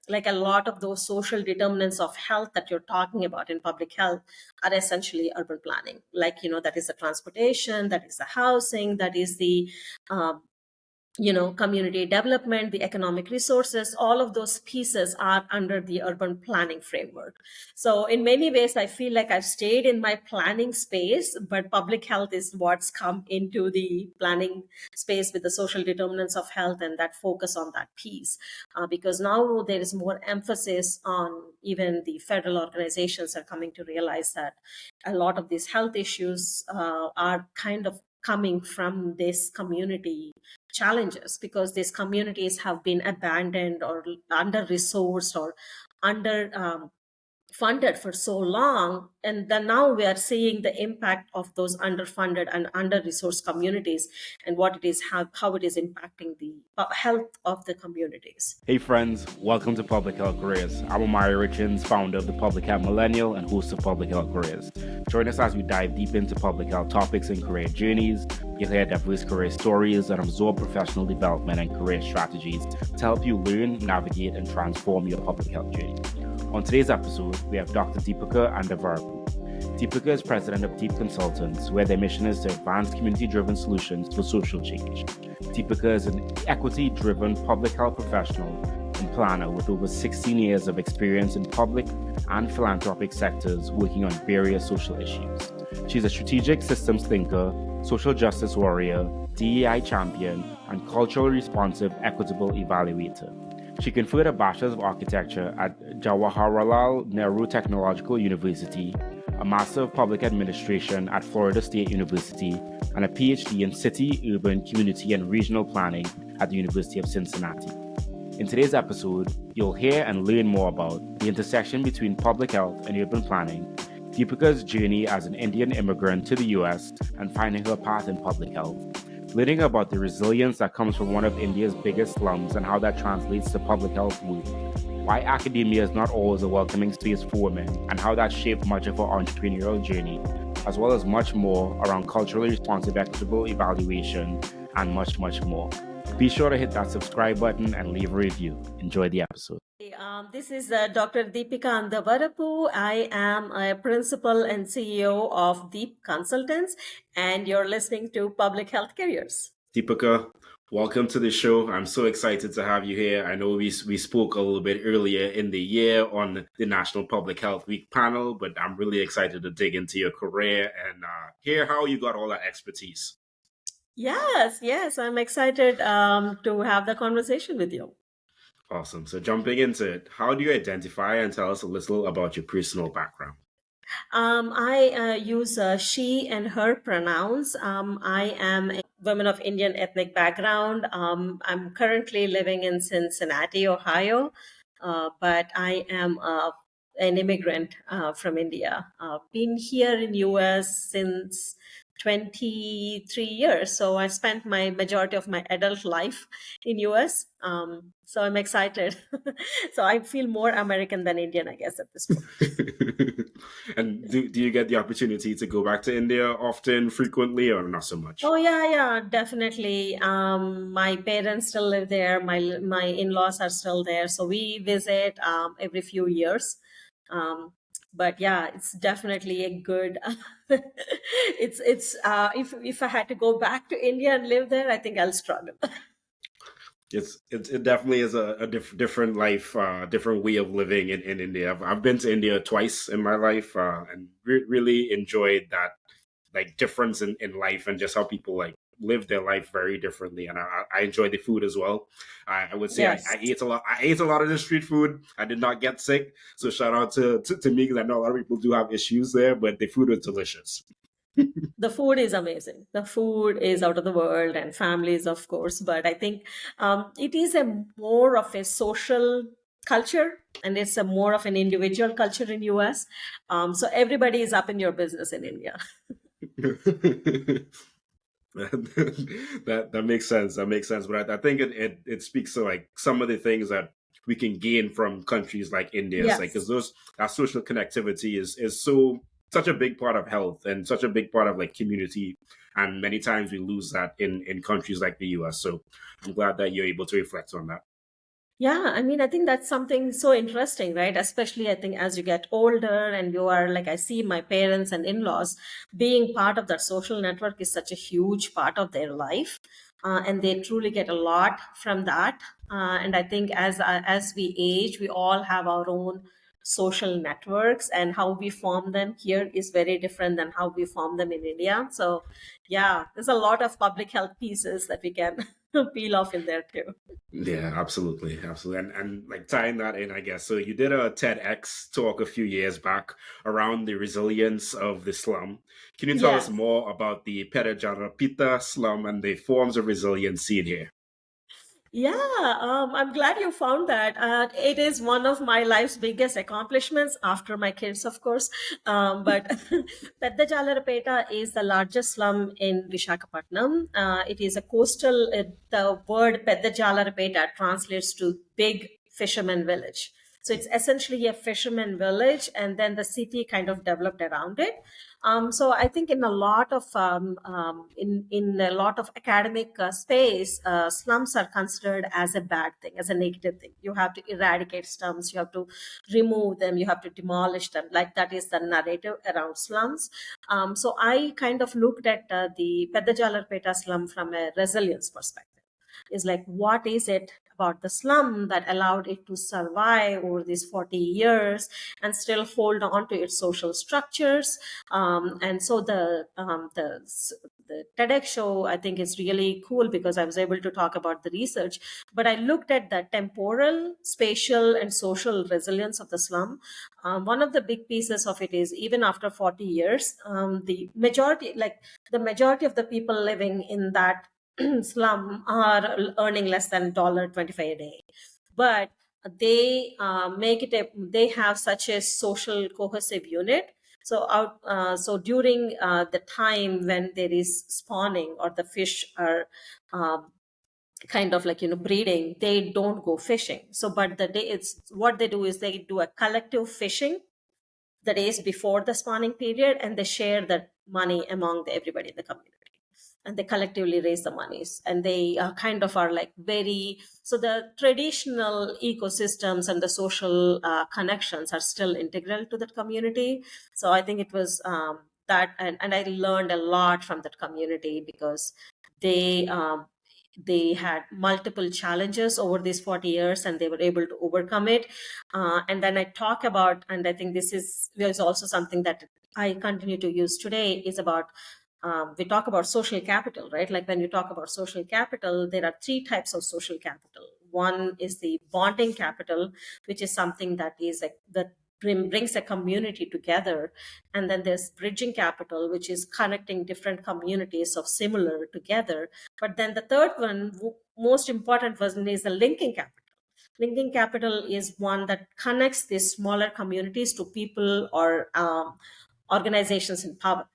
like a lot of those social determinants of health that you're talking about in public health are essentially urban planning. Like, that is the transportation, that is the housing, that is the um, community development, the economic resources, all of those pieces are under the urban planning framework. So in many ways, I feel like I've stayed in my planning space, but public health is what's come into the planning space with the social determinants of health and that focus on that piece. Because now there is more emphasis on, even the federal organizations are coming to realize that a lot of these health issues are kind of coming from this community challenges, because these communities have been abandoned or under resourced or under funded for so long, and then now we are seeing the impact of those underfunded and under resourced communities, and what it is, how it is impacting the health of the communities. Hey friends, welcome to Public Health Careers. I'm Amari Richards, founder of the Public Health Millennial and host of Public Health Careers. Join us as we dive deep into public health topics and career journeys. You'll hear diverse career stories and absorb professional development and career strategies to help you learn, navigate, and transform your public health journey. On today's episode, we have Dr. Deepika Andavarapu. Deepika is president of Deep Consultants, where their mission is to advance community-driven solutions for social change. Deepika is an equity-driven public health professional and planner with over 16 years of experience in public and philanthropic sectors working on various social issues. She's a strategic systems thinker, social justice warrior, DEI champion, and culturally responsive Equitable Evaluator. She conferred a Bachelor of Architecture at Jawaharlal Nehru Technological University, a Master of Public Administration at Florida State University, and a PhD in City, Urban, Community, and Regional Planning at the University of Cincinnati. In today's episode, you'll hear and learn more about the intersection between public health and urban planning, Deepika's journey as an Indian immigrant to the US and finding her path in public health, learning about the resilience that comes from one of India's biggest slums and how that translates to public health work, why academia is not always a welcoming space for women and how that shaped much of her entrepreneurial journey, as well as much more around culturally responsive equitable evaluation and much, much more. Be sure to hit that subscribe button and leave a review. Enjoy the episode. This is Dr. Deepika Andavarapu. I am a principal and CEO of Deep Consultants, and you're listening to Public Health Careers. Deepika, welcome to the show. I'm so excited to have you here. I know we spoke a little bit earlier in the year on the National Public Health Week panel, but I'm really excited to dig into your career and hear how you got all that expertise. Yes, I'm excited to have the conversation with you. Awesome. So jumping into it, how do you identify and tell us a little about your personal background? I use she and her pronouns. I am a woman of Indian ethnic background. I'm currently living in Cincinnati, Ohio, but I am an immigrant from India. Been here in US since 23 years. So I spent my majority of my adult life in US. So I'm excited. So I feel more American than Indian, I guess, at this point. And do you get the opportunity to go back to India often, frequently, or not so much? Oh yeah, definitely. My parents still live there. My in-laws are still there, so we visit every few years. But yeah, it's definitely a good. it's if I had to go back to India and live there, I think I'll struggle. It definitely is a different life, different way of living in India. I've been to India twice in my life and really enjoyed that like difference in life and just how people like live their life very differently. And I enjoy the food as well. I would say Yes. I ate a lot. I ate a lot of the street food. I did not get sick. So shout out to me, because I know a lot of people do have issues there, but the food was delicious. The food is amazing. The food is out of the world, and families, of course. But I think it is a more of a social culture, and it's a more of an individual culture in US. So everybody is up in your business in India. That makes sense. That makes sense. But I think it speaks to like some of the things that we can gain from countries like India. Yes. Like, because that social connectivity is such a big part of health and such a big part of like community. And many times we lose that in countries like the US. So I'm glad that you're able to reflect on that. Yeah, I mean, I think that's something so interesting, right? Especially, I think as you get older and you are like, I see my parents and in laws being part of that social network is such a huge part of their life. And they truly get a lot from that. And I think as we age, we all have our own social networks, and how we form them here is very different than how we form them in India. So, yeah, there's a lot of public health pieces that we can peel off in there too. Yeah, absolutely, absolutely, and like tying that in, I guess. So you did a TEDx talk a few years back around the resilience of the slum. Can you tell us Yes. more about the Pedda-jalaripeta slum and the forms of resilience seen here? Yeah, I'm glad you found that. It is one of my life's biggest accomplishments after my kids, of course. But Pedda-jalaripeta is the largest slum in Vishakhapatnam. It is a coastal, the word Pedda-jalaripeta translates to big fisherman village. So it's essentially a fisherman village, and then the city kind of developed around it. So I think in a lot of in a lot of academic space, slums are considered as a bad thing, as a negative thing. You have to eradicate slums, you have to remove them, you have to demolish them. Like that is the narrative around slums. So I kind of looked at the Pedda-jalaripeta slum from a resilience perspective. Is like, what is it about the slum that allowed it to survive over these 40 years and still hold on to its social structures? And so the TEDx show, I think, is really cool because I was able to talk about the research, but I looked at the temporal, spatial, and social resilience of the slum. One of the big pieces of it is even after 40 years, the majority of the people living in that slum are earning less than $1.25 a day, but they have such a social cohesive unit. So during the time when there is spawning or the fish are um, kind of like breeding, they don't go fishing. So but the day it's what they do is they do a collective fishing the days before the spawning period, and they share that money among everybody in the community, and they collectively raise the monies, and they kind of are like very, so the traditional ecosystems and the social connections are still integral to that community. So I think it was and I learned a lot from that community because they um, they had multiple challenges over these 40 years and they were able to overcome it. And then I talk about, and I think this is also something that I continue to use today, is about we talk about social capital, right? Like when you talk about social capital, there are three types of social capital. One is the bonding capital, which is something that is like that brings a community together. And then there's bridging capital, which is connecting different communities of similar together. But then the third one, most important one, is the linking capital. Linking capital is one that connects these smaller communities to people or organizations in power.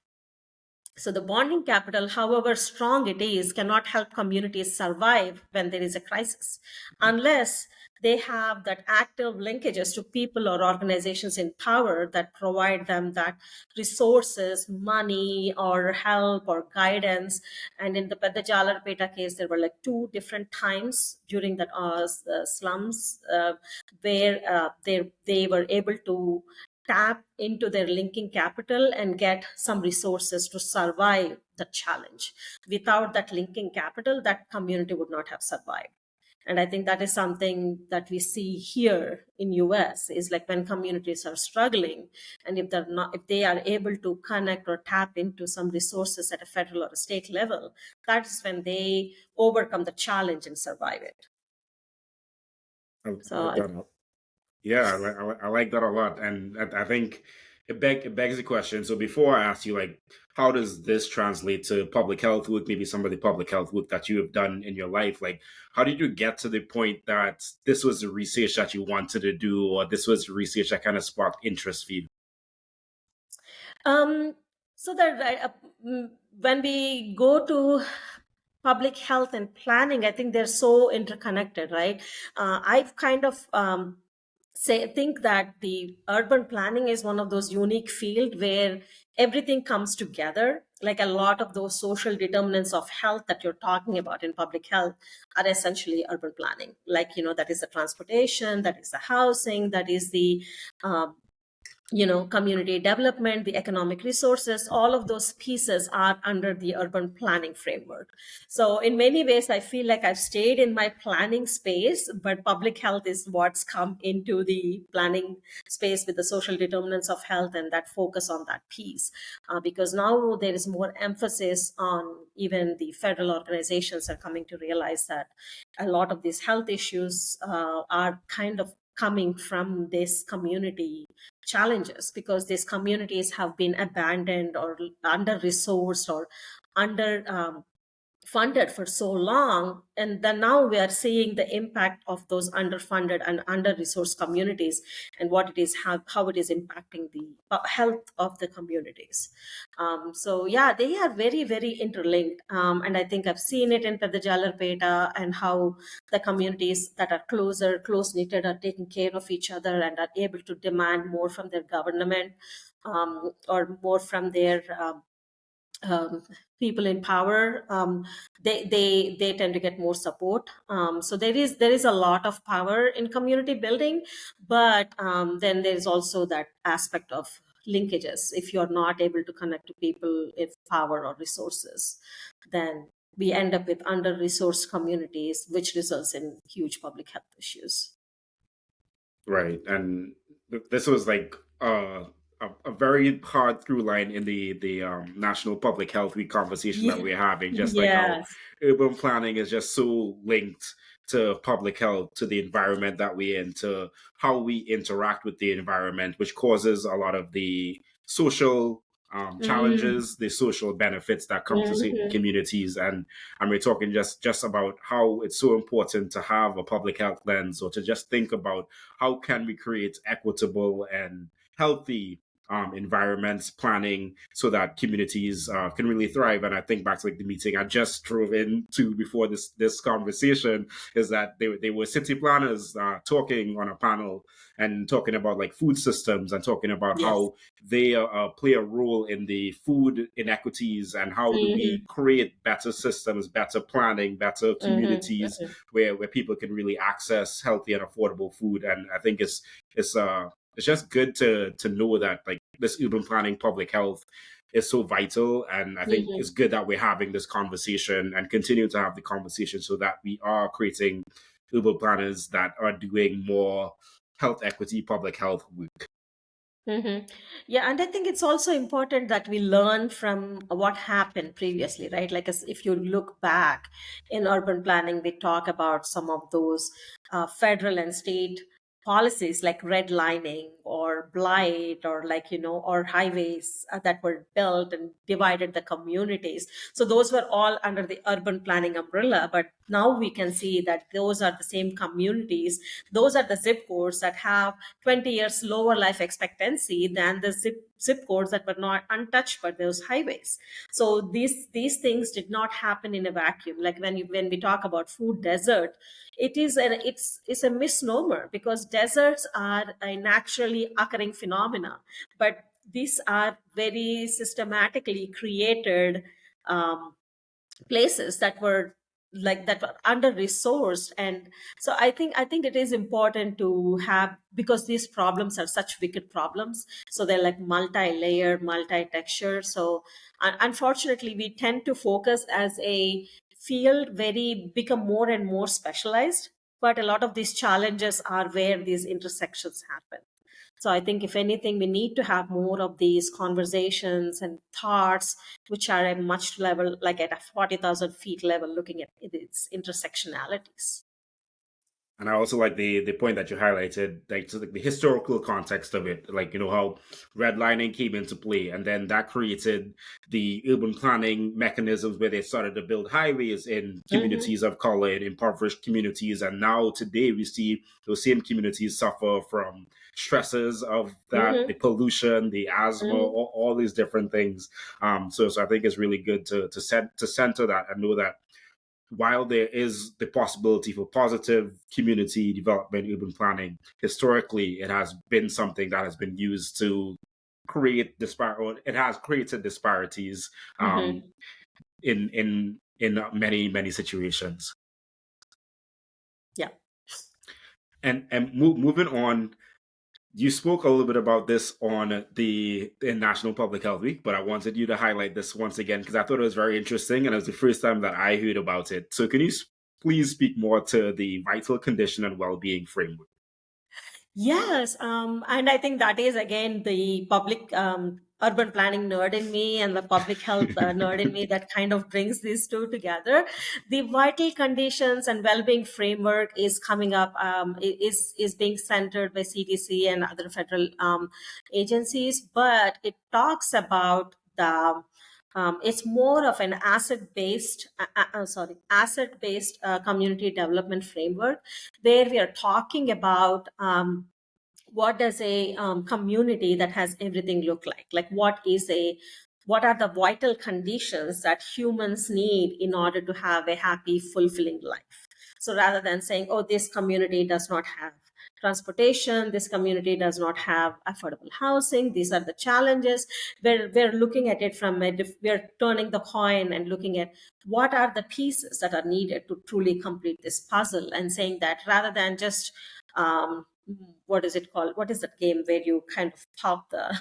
So the bonding capital, however strong it is, cannot help communities survive when there is a crisis unless they have that active linkages to people or organizations in power that provide them that resources, money, or help or guidance. And in the Pedda-jalaripeta case, there were like two different times during the slums where they were able to tap into their linking capital and get some resources to survive the challenge. Without that linking capital, that community would not have survived. And I think that is something that we see here in US, is like when communities are struggling, and if they are able to connect or tap into some resources at a federal or a state level, that is when they overcome the challenge and survive it. I like So that. Yeah, I like that a lot, and I think it begs the question. So before I ask you, like, how does this translate to public health work? Maybe some of the public health work that you have done in your life. Like, how did you get to the point that this was the research that you wanted to do, or this was the research that kind of sparked interest for you? Um, so that when we go to public health and planning, I think they're so interconnected, right? I've kind of think that the urban planning is one of those unique field where everything comes together. Like a lot of those social determinants of health that you're talking about in public health are essentially urban planning. Like, that is the transportation, that is the housing, that is the um, community development, the economic resources, all of those pieces are under the urban planning framework. So in many ways, I feel like I've stayed in my planning space, but public health is what's come into the planning space with the social determinants of health and that focus on that piece. Because now there is more emphasis on, even the federal organizations are coming to realize that a lot of these health issues are kind of coming from this community challenges, because these communities have been abandoned or under resourced or under funded for so long, and then now we are seeing the impact of those underfunded and under resourced communities, and what it is, how it is impacting the health of the communities. So yeah, they are very, very interlinked, and I think I've seen it in Pedda-jalaripeta, and how the communities that are close knitted are taking care of each other and are able to demand more from their government, or more from their um, people in power. They tend to get more support. So there is a lot of power in community building, but then there is also that aspect of linkages. If you're not able to connect to people with power or resources, then we end up with under resourced communities, which results in huge public health issues. Right. And this was like a very hard through line in the National Public Health Week conversation that Yeah. we're having, just like how Yes. urban planning is just so linked to public health, to the environment that we're in, to how we interact with the environment, which causes a lot of the social Mm-hmm. challenges, the social benefits that come to certain Mm-hmm. communities. And we're talking just about how it's so important to have a public health lens, or to just think about how can we create equitable and healthy environments planning so that communities can really thrive. And I think back to like the meeting I just drove into before this conversation, is that they were city planners talking on a panel and talking about like food systems, and talking about Yes. how they play a role in the food inequities, and how do we Mm-hmm. create better systems, better planning, better communities Mm-hmm. where people can really access healthy and affordable food. And I think it's just good to know that like this urban planning public health is so vital. And I think Mm-hmm. it's good that we're having this conversation and continue to have the conversation, so that we are creating urban planners that are doing more health equity public health work. Mm-hmm. Yeah, and I think it's also important that we learn from what happened previously, right? Like, as if you look back in urban planning, we talk about some of those federal and state policies like redlining or blight, or like, or highways that were built and divided the communities. So those were all under the urban planning umbrella. But now we can see that those are the same communities. Those are the zip codes that have 20 years lower life expectancy than the zip codes that were not untouched by those highways. So these things did not happen in a vacuum. Like when we talk about food desert, it's a misnomer, because deserts are a naturally occurring phenomena, but these are very systematically created places that were under resourced. And so I think it is important to have, because these problems are such wicked problems, so they're like multi-layered, multi-texture. So unfortunately, we tend to focus as a field very become more and more specialized, but a lot of these challenges are where these intersections happen. So I think if anything, we need to have more of these conversations and thoughts, which are at much level, like at a 40,000 feet level, looking at its intersectionalities. And I also like the point that you highlighted, like to the historical context of it, like how redlining came into play, and then that created the urban planning mechanisms where they started to build highways in Mm-hmm. communities of color, in impoverished communities, and now today we see those same communities suffer from stresses of that, the Mm-hmm. pollution, the asthma, Mm-hmm. all these different things. So I think it's really good to center that and know that while there is the possibility for positive community development, urban planning, historically it has been something that has been used to create it has created disparities Mm-hmm. in many situations. Yeah. And moving on, you spoke a little bit about this on the National Public Health Week, but I wanted you to highlight this once again because I thought it was very interesting and it was the first time that I heard about it. So can you please speak more to the vital condition and well-being framework? Yes, and I think that is again the public urban planning nerd in me and the public health nerd in me that kind of brings these two together. The vital conditions and well-being framework is coming up, is being centered by CDC and other federal agencies, but it talks about the it's more of an asset-based community development framework where we are talking about what does a community that has everything look like what are the vital conditions that humans need in order to have a happy, fulfilling life. So rather than saying, oh, this community does not have transportation, this community does not have affordable housing, these are the challenges, we're looking at it from we're turning the coin and looking at what are the pieces that are needed to truly complete this puzzle, and saying that rather than just what is it called? What is that game where you kind of pop the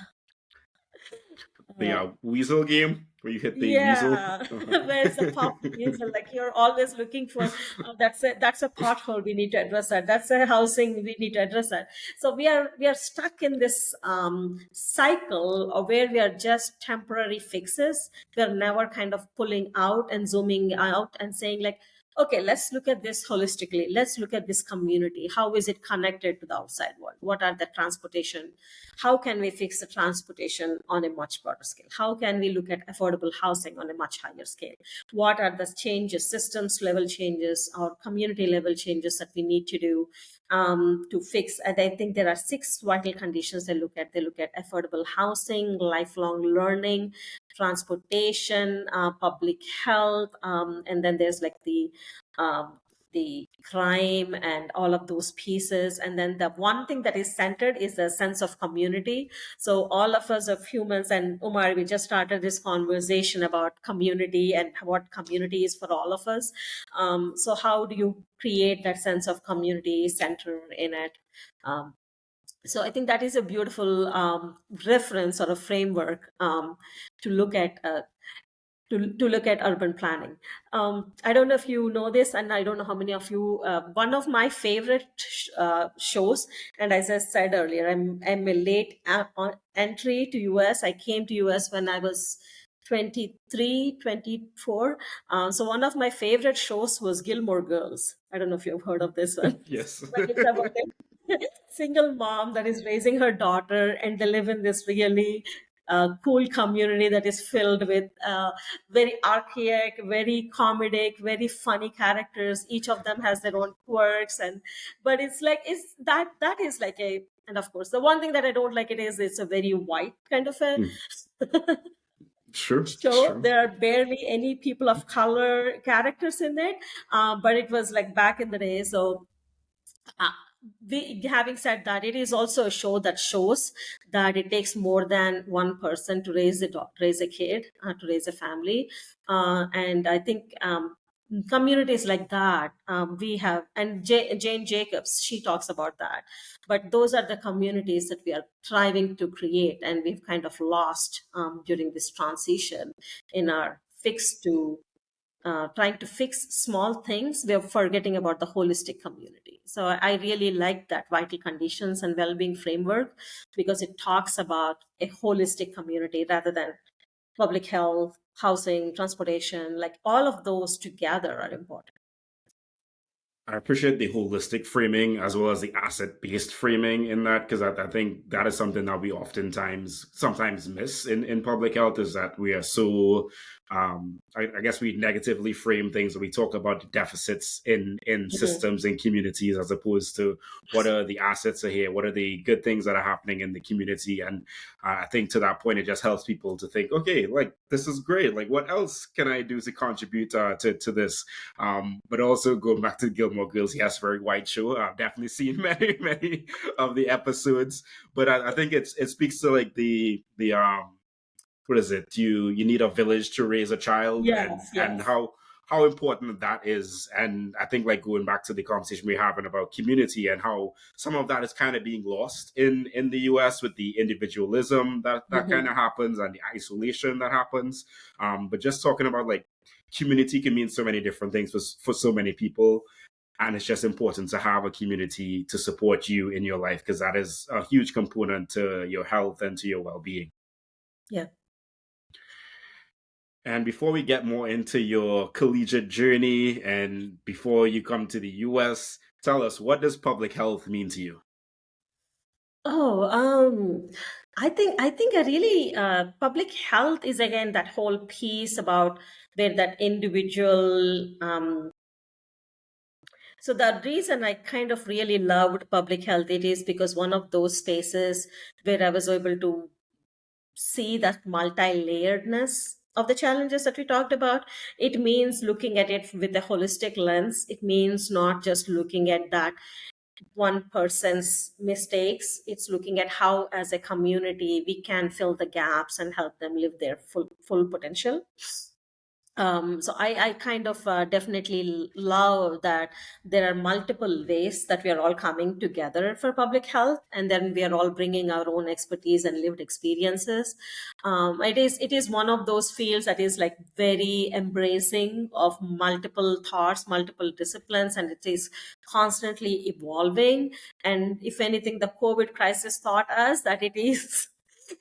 The weasel game where you hit the weasel. yeah, where's the pop user? Like you're always looking for that's a pothole we need to address that. That's a housing we need to address that. So we are stuck in this cycle of where we are just temporary fixes. We're never kind of pulling out and zooming out and saying like, okay, let's look at this holistically. Let's look at this community. How is it connected to the outside world? What are the transportation? How can we fix the transportation on a much broader scale? How can we look at affordable housing on a much higher scale? What are the changes, systems level changes or community level changes that we need to do to fix? And I think there are 6 vital conditions they look at. They look at affordable housing, lifelong learning, transportation, public health, and then there's like the crime and all of those pieces. And then the one thing that is centered is the sense of community. So all of us of humans, and Umar, we just started this conversation about community and what community is for all of us. So how do you create that sense of community center in it? So I think that is a beautiful reference or a framework to look at to look at urban planning. I don't know if you know this, and I don't know how many of you. One of my favorite shows, and as I said earlier, I'm a late entry to US. I came to US when I was 23, 24. So one of my favorite shows was Gilmore Girls. I don't know if you've heard of this one. Yes. But it's about a single mom that is raising her daughter, and they live in this really cool community that is filled with very archaic, very comedic, very funny characters. Each of them has their own quirks, and but it's that is like a, and of course the one thing that I don't like it is it's a very white kind of a Sure. show. There are barely any people of color characters in it, but it was like back in the day. So uh, having said that, it is also a show that shows that it takes more than one person to raise a kid, to raise a family, and I think communities like that we have, and Jane Jacobs, she talks about that. But those are the communities that we are striving to create, and we've kind of lost during this transition in our fix to trying to fix small things. We're forgetting about the holistic community. So I really like that vital conditions and well-being framework because it talks about a holistic community rather than public health, housing, transportation. Like all of those together are important. I appreciate the holistic framing as well as the asset-based framing in that, because I think that is something that we sometimes miss in public health, is that we are so I guess we negatively frame things when we talk about the deficits in Mhm. systems and communities, as opposed to what are the assets are here, what are the good things that are happening in the community. And I think to that point, it just helps people to think, okay, like this is great. Like, what else can I do to contribute to this? But also going back to Gilmore Girls, yes, very white show. I've definitely seen many of the episodes, but I think it speaks to like the what is it? You need a village to raise a child, Yes, and yes. how important that is. And I think like going back to the conversation we're having about community and how some of that is kind of being lost in the US with the individualism that kind Mhm. of happens and the isolation that happens. But just talking about like community can mean so many different things for so many people. And it's just important to have a community to support you in your life, because that is a huge component to your health and to your well-being. Yeah. And before we get more into your collegiate journey and before you come to the US, tell us, what does public health mean to you? Oh, I think a really public health is again that whole piece about where that individual. So the reason I kind of really loved public health, it is because one of those spaces where I was able to see that multi-layeredness of the challenges that we talked about. It means looking at it with a holistic lens. It means not just looking at that one person's mistakes. It's looking at how as a community we can fill the gaps and help them live their full potential. So I kind of definitely love that there are multiple ways that we are all coming together for public health, and then we are all bringing our own expertise and lived experiences. It is one of those fields that is like very embracing of multiple thoughts, multiple disciplines, and it is constantly evolving. And if anything, the COVID crisis taught us that it is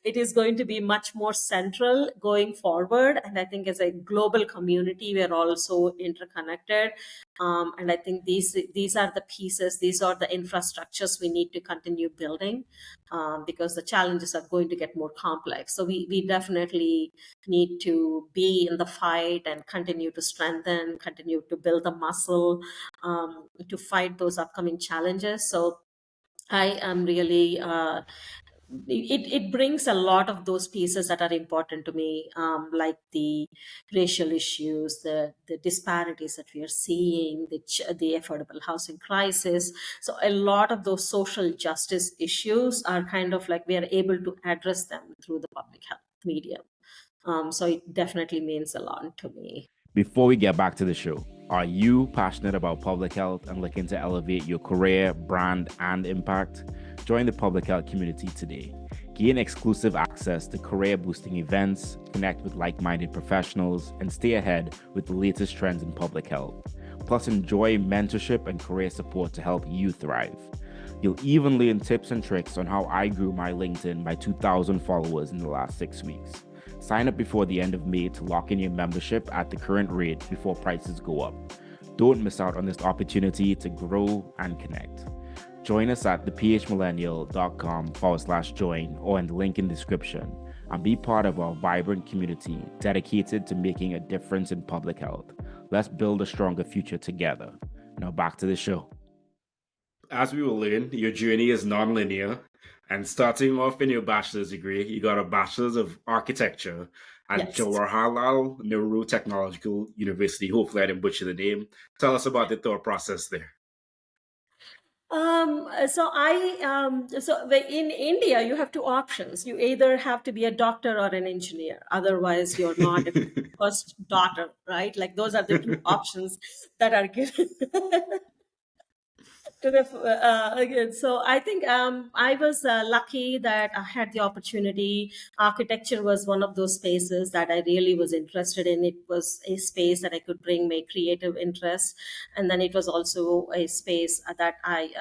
it is going to be much more central going forward. And I think as a global community we are also interconnected. And I think these are the pieces, these are the infrastructures we need to continue building, because the challenges are going to get more complex. So we definitely need to be in the fight and continue to strengthen, continue to build the muscle, to fight those upcoming challenges. So I am really it brings a lot of those pieces that are important to me, like the racial issues, the disparities that we are seeing, the affordable housing crisis. So a lot of those social justice issues are kind of like we are able to address them through the public health medium. So it definitely means a lot to me. Before we get back to the show, are you passionate about public health and looking to elevate your career, brand, and impact? Join the public health community today. Gain exclusive access to career boosting events, connect with like minded professionals, and stay ahead with the latest trends in public health. Plus, enjoy mentorship and career support to help you thrive. You'll even learn tips and tricks on how I grew my LinkedIn by 2,000 followers in the last 6 weeks. Sign up before the end of May to lock in your membership at the current rate before prices go up. Don't miss out on this opportunity to grow and connect. Join us at thephmillennial.com/join or in the link in the description, and be part of our vibrant community dedicated to making a difference in public health. Let's build a stronger future together. Now back to the show. As we will learn, your journey is non-linear. And starting off in your bachelor's degree, you got a bachelor's of architecture at Yes. Jawaharlal Nehru Technological University. Hopefully, I didn't butcher the name. Tell us about the thought process there. In India, you have two options. You either have to be a doctor or an engineer. Otherwise, you're not a first daughter, right? Like those are the two options that are given. Again, so I think I was lucky that I had the opportunity. Architecture was one of those spaces that I really was interested in. It was a space that I could bring my creative interests, and then it was also a space that I.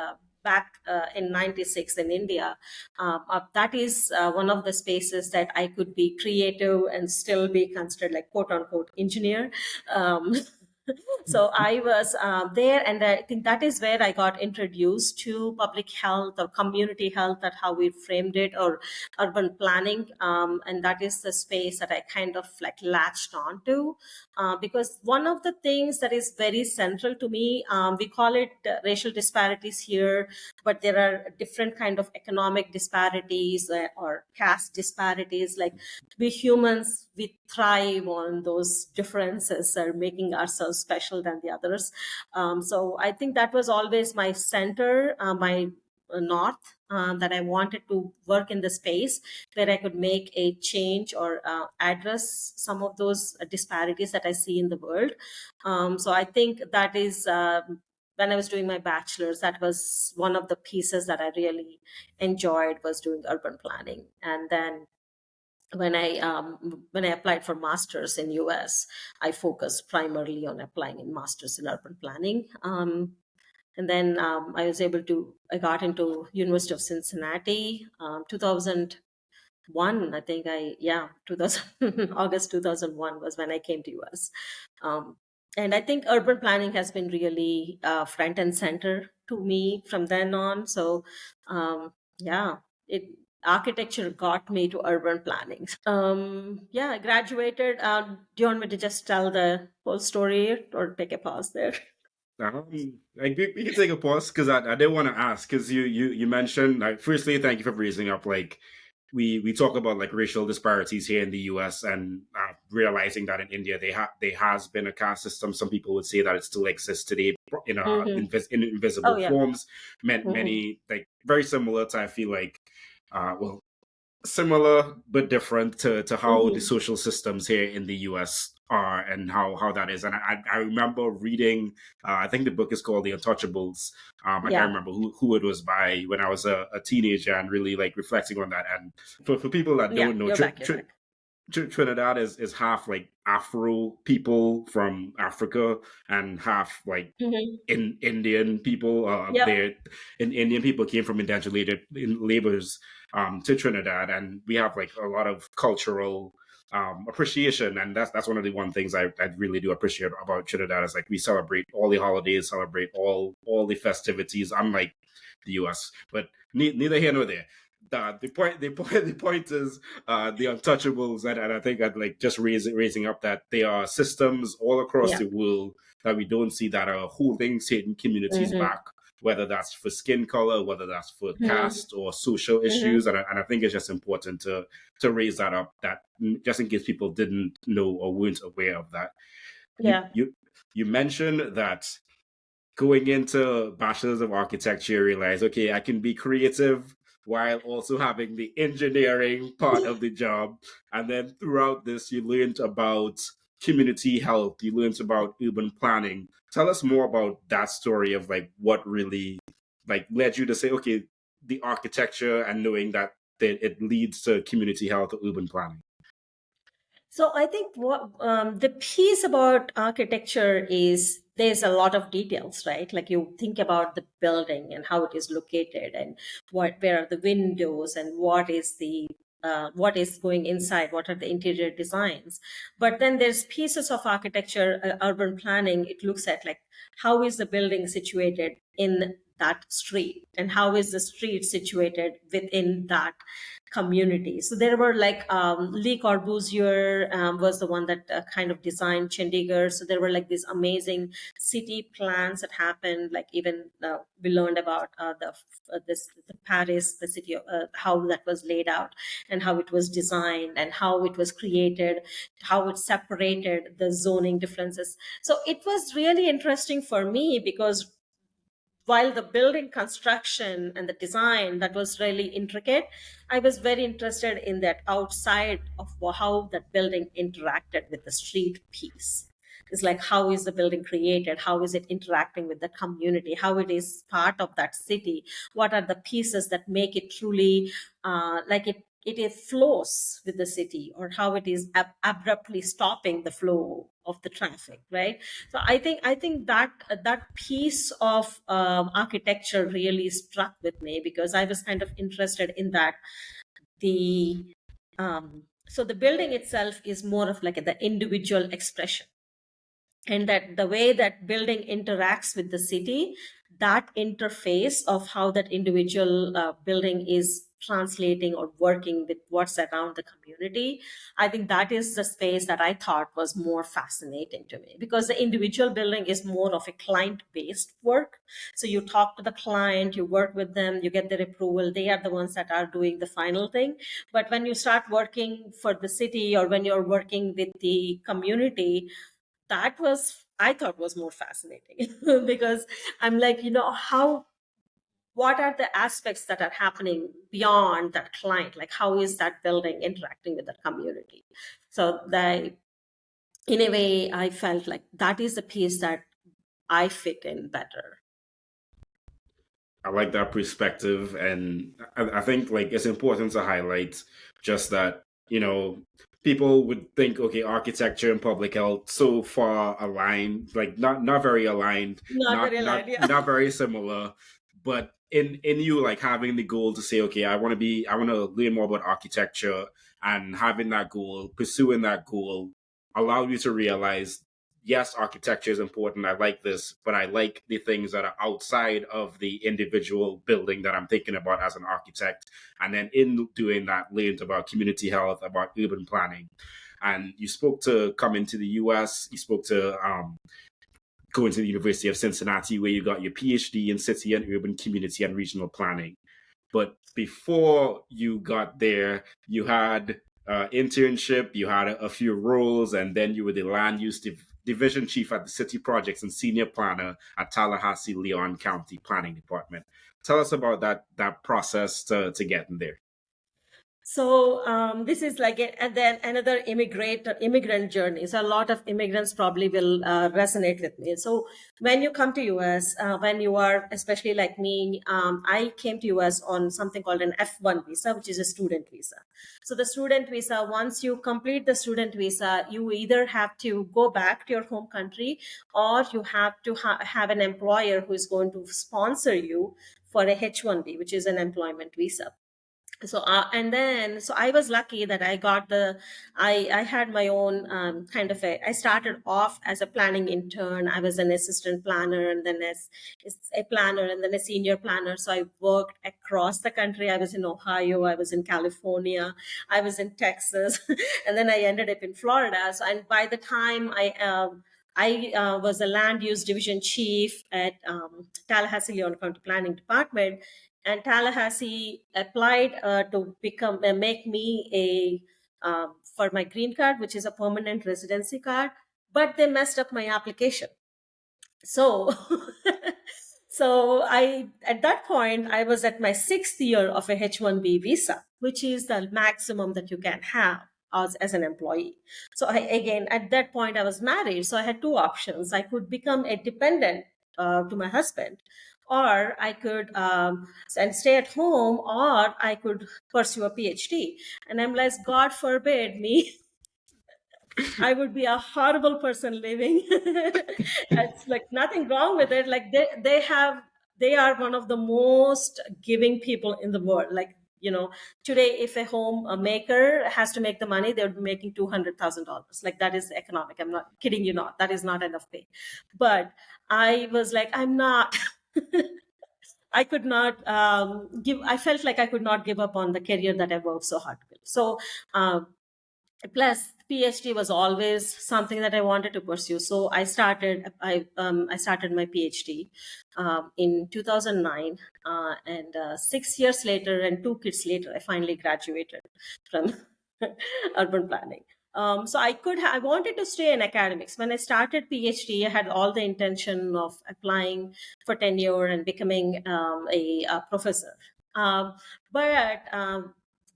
Back in 96 in India, that is one of the spaces that I could be creative and still be considered like quote unquote engineer. Um, So I was there, and I think that is where I got introduced to public health or community health, that how we framed it, or urban planning. And that is the space that I kind of like latched onto, because one of the things that is very central to me, we call it racial disparities here, but there are different kind of economic disparities, or caste disparities. Like, we humans, we thrive on those differences, are making ourselves special than the others. So I think that was always my center, my north, that I wanted to work in the space where I could make a change, or address some of those disparities that I see in the world. So I think that is, when I was doing my bachelor's, that was one of the pieces that I really enjoyed, was doing urban planning. And then when I applied for masters in US, I focused primarily on applying in masters in urban planning. And then I got into University of Cincinnati, 2001. I think 2000 August 2001 was when I came to US. Um, and I think urban planning has been really front and center to me from then on. So yeah, it architecture got me to urban planning. Yeah, I graduated. Do you want me to just tell the whole story, or take a pause there? Like we can take a pause because I did want to ask because you mentioned, like, firstly, thank you for raising up, like, we talk about like racial disparities here in the U.S. and realizing that in India there has been a caste system. Some people would say that it still exists today in Mm-hmm. in Oh invisible yeah. forms. Mm-hmm. Many, like, very similar to, I feel like, well, similar but different to how the Mm-hmm. social systems here in the US are, and how that is. And I remember reading, I think the book is called The Untouchables. I can't Yeah. remember who it was by, when I was a teenager, and really like reflecting on that. And for people that Yeah. don't know, You're back. You're back. Trinidad is half like Afro people from Africa and half like Mm-hmm. in Indian people. Yep. In Indian people came from indentured laborers to Trinidad, and we have like a lot of cultural appreciation, and that's one of the one things I really do appreciate about Trinidad, is like we celebrate all the holidays, celebrate all the festivities, unlike the U.S. But neither here nor there. The point is the untouchables, and I think I'd like just raising up that there are systems all across Yeah. the world that we don't see, that are holding certain communities Mm-hmm. back, whether that's for skin color, whether that's for Mm-hmm. caste or social Mm-hmm. issues. And I think it's just important to raise that up, that just in case people didn't know or weren't aware of that. You Yeah. you you mentioned that going into Bachelors of Architecture, you realize, okay, I can be creative while also having the engineering part of the job. And then throughout this, you learned about community health, you learned about urban planning. Tell us more about that story of like what really like led you to say, okay, the architecture, and knowing that it leads to community health or urban planning. So I think what the piece about architecture is, there's a lot of details, right? Like, you think about the building and how it is located, and where are the windows, and what is going inside, what are the interior designs. But then there's pieces of architecture, urban planning. It looks at, like, how is the building situated in that street, and how is the street situated within that community. So there were, like, Lee Corbusier was the one that kind of designed Chandigarh. So there were like these amazing city plans that happened. Like, even we learned about the Paris, the city, how that was laid out, and how it was designed, and how it was created, how it separated the zoning differences. So it was really interesting for me, because while the building construction and the design, that was really intricate, I was very interested in that outside of how that building interacted with the street piece. It's like, how is the building created, how is it interacting with the community, how it is part of that city, what are the pieces that make it truly like it flows with the city, or how it is abruptly stopping the flow of the traffic, right? So I think that that piece of architecture really struck with me, because I was kind of interested in that. The So the building itself is more of like the individual expression, and that the way that building interacts with the city, that interface of how that individual building is translating or working with what's around the community, I think that is the space that I thought was more fascinating to me, because the individual building is more of a client based work. So you talk to the client, you work with them, you get their approval, they are the ones that are doing the final thing. But when you start working for the city, or when you're working with the community, that was, I thought, was more fascinating because I'm like, how, what are the aspects that are happening beyond that client, like how is that building interacting with that community? So that, in a way, I felt like that is the piece that I fit in better. I like that perspective, and I think like it's important to highlight just that, you know, people would think, okay, architecture and public health so far aligned, like not very aligned, Not very aligned, yeah. not very similar, but in you like having the goal to say, okay, I want to learn more about architecture, and having that goal, pursuing that goal, allowed you to realize, yes, architecture is important. I like this, but I like the things that are outside of the individual building that I'm thinking about as an architect. And then in doing that, learned about community health, about urban planning. And you spoke to coming to the US, you spoke to going to the University of Cincinnati, where you got your PhD in city and urban community and regional planning. But before you got there, you had internship, you had a few roles, and then you were the land use division chief at the city projects and senior planner at Tallahassee Leon County Planning Department. Tell us about that process to get in there. So this is like and then another immigrant journey. So a lot of immigrants probably will resonate with me. So when you come to US, when you are, especially like me, I came to US on something called an F1 visa, which is a student visa. So the student visa, once you complete the student visa, you either have to go back to your home country, or you have to have an employer who is going to sponsor you for a H1B, which is an employment visa. So and then so I was lucky that I got I had my own kind of I started off as a planning intern. I was an assistant planner, and then as a planner, and then a senior planner. So I worked across the country. I was in Ohio, I was in California, I was in Texas, and then I ended up in Florida. So, and by the time I was a land use division chief at Tallahassee Leon County Planning Department, and Tallahassee applied to become make me a for my green card, which is a permanent residency card, but they messed up my application. So so I, at that point, I was at my 6th year of a H1B visa, which is the maximum that you can have as an employee. So I, again, at that point, I was married, so I had two options. I could become a dependent to my husband, or I could and stay at home, or I could pursue a PhD. And I'm like, God forbid me. I would be a horrible person living. It's like nothing wrong with it. Like they are one of the most giving people in the world. Like, today, if a home maker has to make the money, they'll be making $200,000. Like, that is economic. I'm not kidding you not. That is not enough pay. But I was like, I'm not. I could not I felt like I could not give up on the career that I worked so hard to build. So, plus PhD was always something that I wanted to pursue. So I started my PhD in 2009, and 6 years later and 2 kids later, I finally graduated from urban planning. So I wanted to stay in academics. When I started PhD, I had all the intention of applying for tenure and becoming a professor. But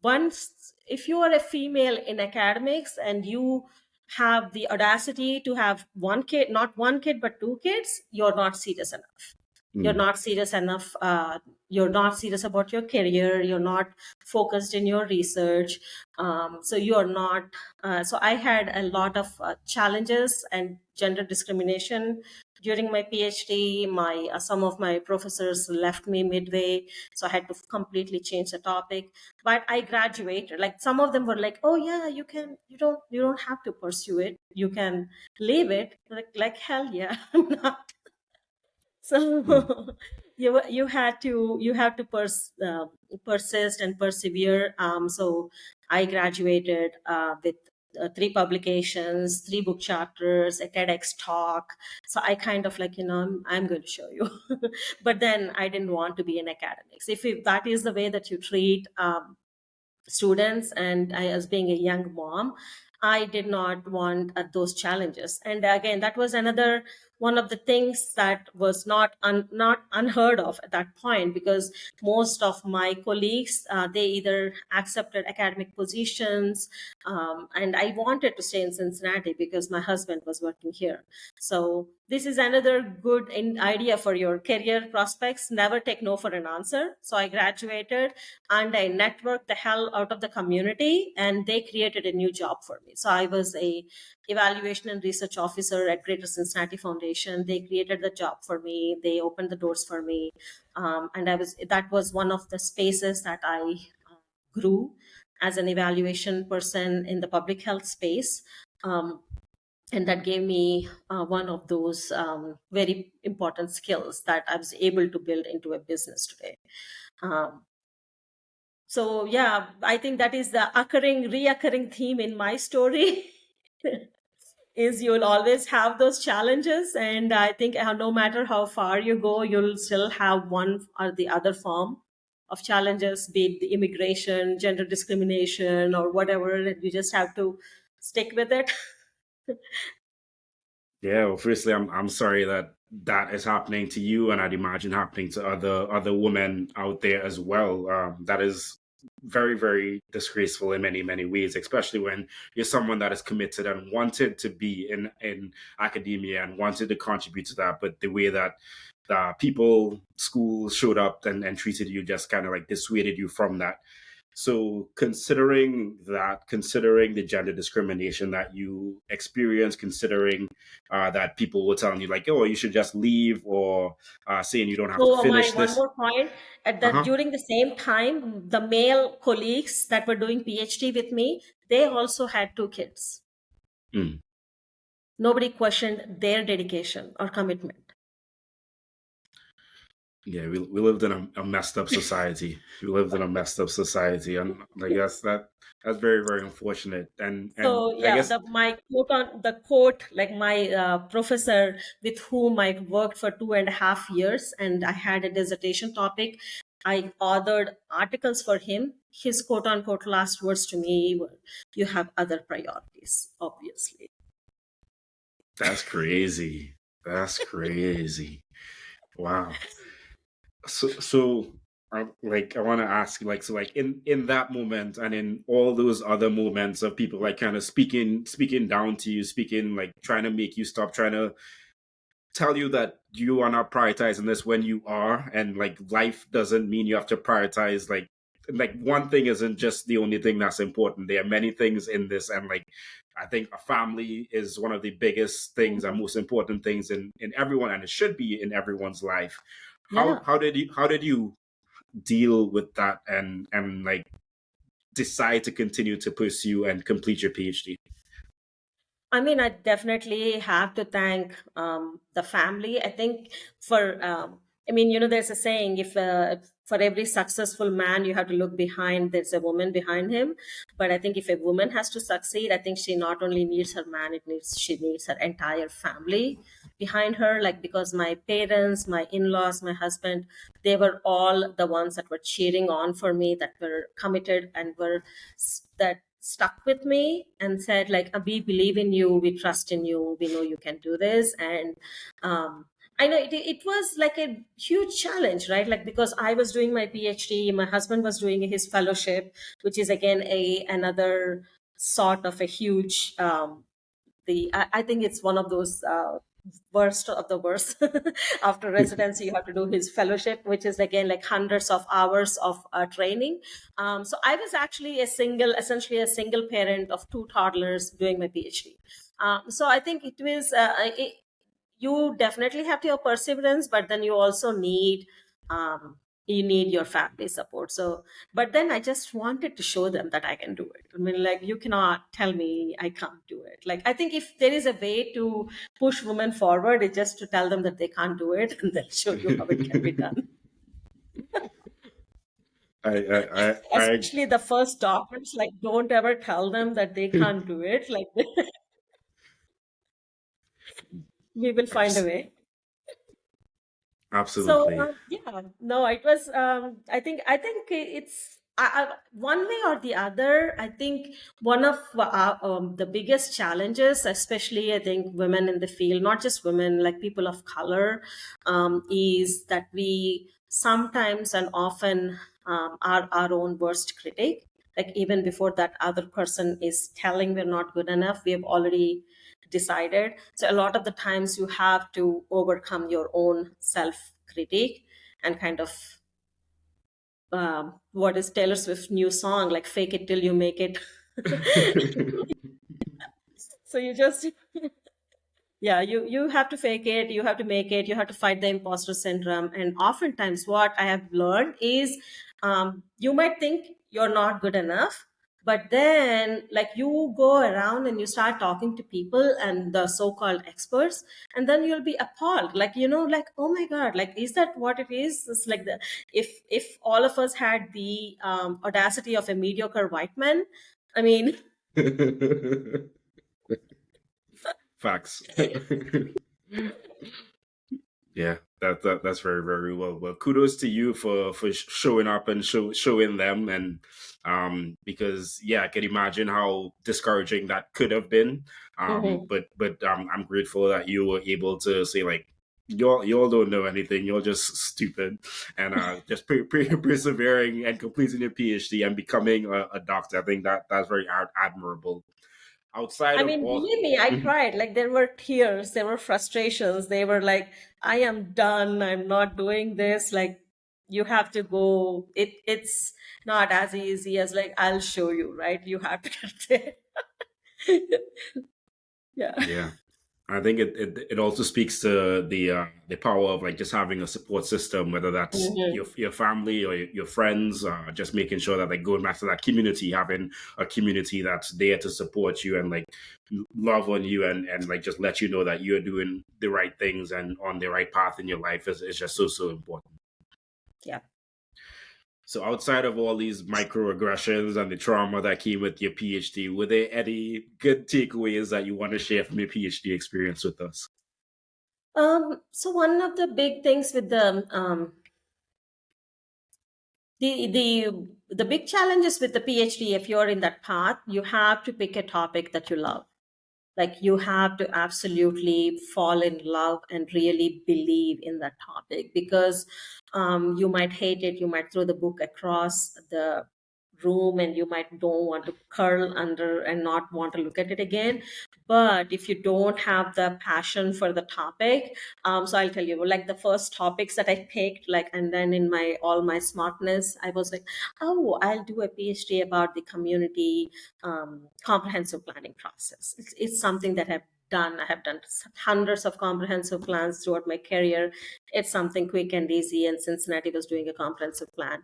once, if you are a female in academics and you have the audacity to have one kid, not one kid, but two kids, you're not serious enough. You're not serious enough. You're not serious about your career. You're not focused in your research. So you're not. So I had a lot of challenges and gender discrimination during my PhD, some of my professors left me midway, so I had to completely change the topic. But I graduated. Like some of them were like, "Oh yeah, you don't have to pursue it. You can leave it." Like hell yeah, I'm not. Hmm. So you have to persist and persevere. So I graduated with 3 publications, 3 book chapters, a TEDx talk. So I kind of like, I'm going to show you. But then I didn't want to be in academics. If that is the way that you treat students, and I, as being a young mom, I did not want those challenges. And again, that was another one of the things that was not unheard of at that point, because most of my colleagues, they either accepted academic positions, and I wanted to stay in Cincinnati because my husband was working here. So this is another good idea for your career prospects. Never take no for an answer. So I graduated and I networked the hell out of the community, and they created a new job for me. So I was a evaluation and research officer at Greater Cincinnati Foundation. They created the job for me. They opened the doors for me, and that was one of the spaces that I grew as an evaluation person in the public health space. And that gave me one of those very important skills that I was able to build into a business today. Um, so yeah, I think that is the reoccurring theme in my story. Is you'll always have those challenges, and I think no matter how far you go, you'll still have one or the other form of challenges, be it the immigration, gender discrimination, or whatever, and you just have to stick with it. Yeah, well, firstly, I'm sorry that that is happening to you, and I'd imagine happening to other women out there as well. That is very, very disgraceful in many ways, especially when you're someone that is committed and wanted to be in academia and wanted to contribute to that, but the way that people, schools showed up and treated you just kind of like dissuaded you from that. So considering that, considering the gender discrimination that you experience, considering that people were telling you like, oh, you should just leave, or saying you don't have to So my finish one this. more point, at that Uh-huh. during the same time, the male colleagues that were doing PhD with me, they also had 2 kids. Mm. Nobody questioned their dedication or commitment. Yeah, we lived in a messed up society. We lived in a messed up society, and like that's very, very unfortunate. And So I yeah, guess the quote, like my professor with whom I worked for 2.5 years, and I had a dissertation topic. I authored articles for him. His quote unquote last words to me were, "You have other priorities, obviously." that's crazy. That's crazy. Wow. So like I want to ask, like, so like in that moment and in all those other moments of people like kind of speaking down to you, speaking like trying to make you stop, trying to tell you that you are not prioritizing this when you are, and like life doesn't mean you have to prioritize like one thing isn't just the only thing that's important. There are many things in this, and like I think a family is one of the biggest things and Mhm. most important things in everyone, and it should be in everyone's life. Yeah. How did you deal with that and like decide to continue to pursue and complete your PhD? I mean, I definitely have to thank the family. I think I mean, there's a saying, if for every successful man, you have to look behind, there's a woman behind him. But I think if a woman has to succeed, I think she not only needs her man, she needs her entire family behind her. Like, because my parents, my in-laws, my husband, they were all the ones that were cheering on for me, that were committed and that stuck with me and said like, we believe in you, we trust in you, we know you can do this." And I know it was like a huge challenge, right? Like, because I was doing my PhD, my husband was doing his fellowship, which is again another sort of a huge I think it's one of those worst of the worst. After residency, you have to do his fellowship, which is again like hundreds of hours of training. So I was actually essentially a single parent of 2 toddlers doing my PhD. So I think it was you definitely have to have perseverance, but then you also need um, you need your family support. So, but then I just wanted to show them that I can do it. I mean, like, you cannot tell me I can't do it. Like, I think if there is a way to push women forward, it's just to tell them that they can't do it and then show you how it can be done. I Especially the first doctors, like, don't ever tell them that they can't do it. Like, we will find a way. So absolutely. yeah, no, it was. I think it's one way or the other. I think one of the biggest challenges, especially I think women in the field, not just women, like people of color, is that we sometimes and often are our own worst critic. Like, even before that other person is telling we're not good enough, we have already decided. So a lot of the times you have to overcome your own self critique and kind of what is Taylor Swift's new song, like, fake it till you make it. So you just yeah, you have to fake it, you have to make it, you have to fight the imposter syndrome. And oftentimes what I have learned is you might think you're not good enough, but then, like, you go around and you start talking to people and the so-called experts, and then you'll be appalled, like, like, oh my god, like, is that what it is? It's like, the if all of us had the audacity of a mediocre white man, I mean. Facts. Yeah, that's very, very well. Well, kudos to you for showing up and showing them, and because yeah, I can imagine how discouraging that could have been. Mhm. But I'm grateful that you were able to say, like, y'all don't know anything, you're just stupid, and just persevering and completing your PhD and becoming a doctor. I think that's very admirable. Outside I of mean, all. believe me, I cried. Like, there were tears, there were frustrations. They were like, I am done. I'm not doing this. Like, you have to go. It's not as easy as, like, I'll show you, right? You have to get there. Yeah. Yeah, I think it also speaks to the power of, like, just having a support system, whether that's Mhm. your family or your friends, just making sure that, like, going back to that community, having a community that's there to support you and, like, love on you, and like, just let you know that you're doing the right things and on the right path in your life is just so important. Yeah. So outside of all these microaggressions and the trauma that came with your PhD, were there any good takeaways that you want to share from your PhD experience with us? So one of the big things with the big challenges with the PhD, if you're in that path, you have to pick a topic that you love. Like, you have to absolutely fall in love and really believe in that topic, because you might hate it, you might throw the book across the room, and you might don't want to curl under and not want to look at it again. But if you don't have the passion for the topic, so I'll tell you, like, the first topics that I picked, like, and then in my all my smartness, I was like, oh, I'll do a PhD about the community comprehensive planning process. It's something that I've done. I have done hundreds of comprehensive plans throughout my career. It's something quick and easy, and Cincinnati was doing a comprehensive plan.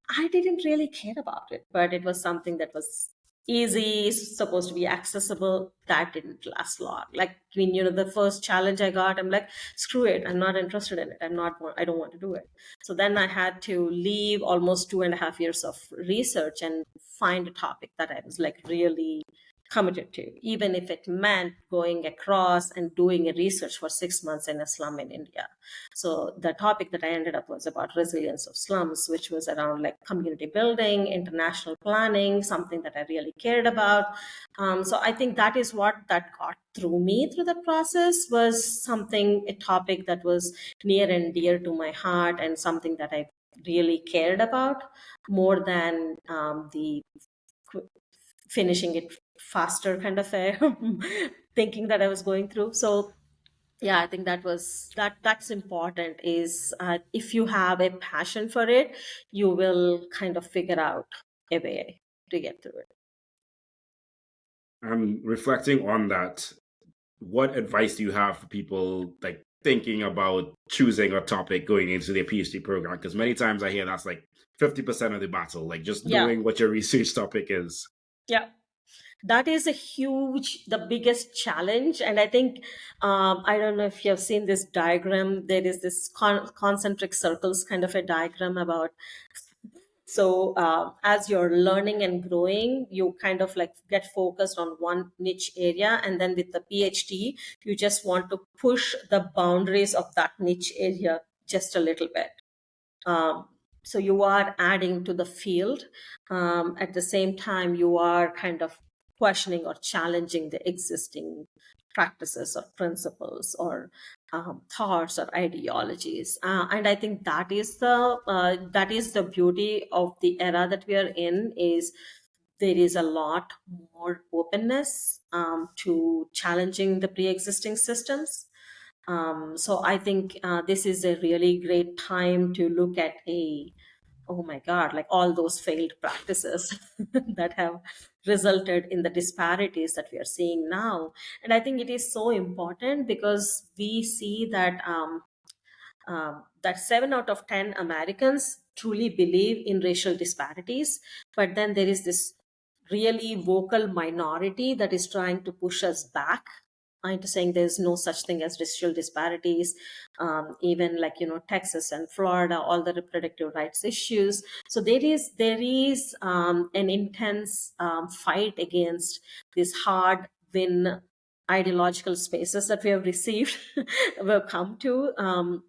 I didn't really care about it, but it was something that was easy, supposed to be accessible. That didn't last long. Like, I mean, the first challenge I got, I'm like, screw it, I'm not interested in it. I don't want to do it. So then I had to leave almost 2.5 years of research and find a topic that I was, like, really committed to, even if it meant going across and doing a research for 6 months in a slum in India. So the topic that I ended up was about resilience of slums, which was around, like, community building, international planning, something that I really cared about. So I think that is what that got through me through the process, was a topic that was near and dear to my heart, and something that I really cared about more than the finishing it faster kind of a thinking that I was going through. So yeah, I think that's important, is if you have a passion for it, you will kind of figure out a way to get through it. And reflecting on that, what advice do you have for people, like, thinking about choosing a topic going into their PhD program? Because many times I hear that's like 50% of the battle, like just Yeah. knowing what your research topic is. Yeah. That is a huge, the biggest challenge. And I think, I don't know if you have seen this diagram. There is this concentric circles kind of a diagram about. So as you're learning and growing, you kind of like get focused on one niche area. And then with the PhD, you just want to push the boundaries of that niche area just a little bit. Um, so you are adding to the field. At the same time, you are kind of questioning or challenging the existing practices or principles or thoughts or ideologies. And I think that is the beauty of the era that we are in. Is there is a lot more openness to challenging the pre-existing systems. So I think this is a really great time to look at oh my God, like all those failed practices that have resulted in the disparities that we are seeing now. And I think it is so important because we see that that 7 out of 10 Americans truly believe in racial disparities, but then there is this really vocal minority that is trying to push us back into saying there's no such thing as racial disparities. Even like Texas and Florida, all the reproductive rights issues. So there is an intense fight against this hard win ideological spaces that we have received, we've come to.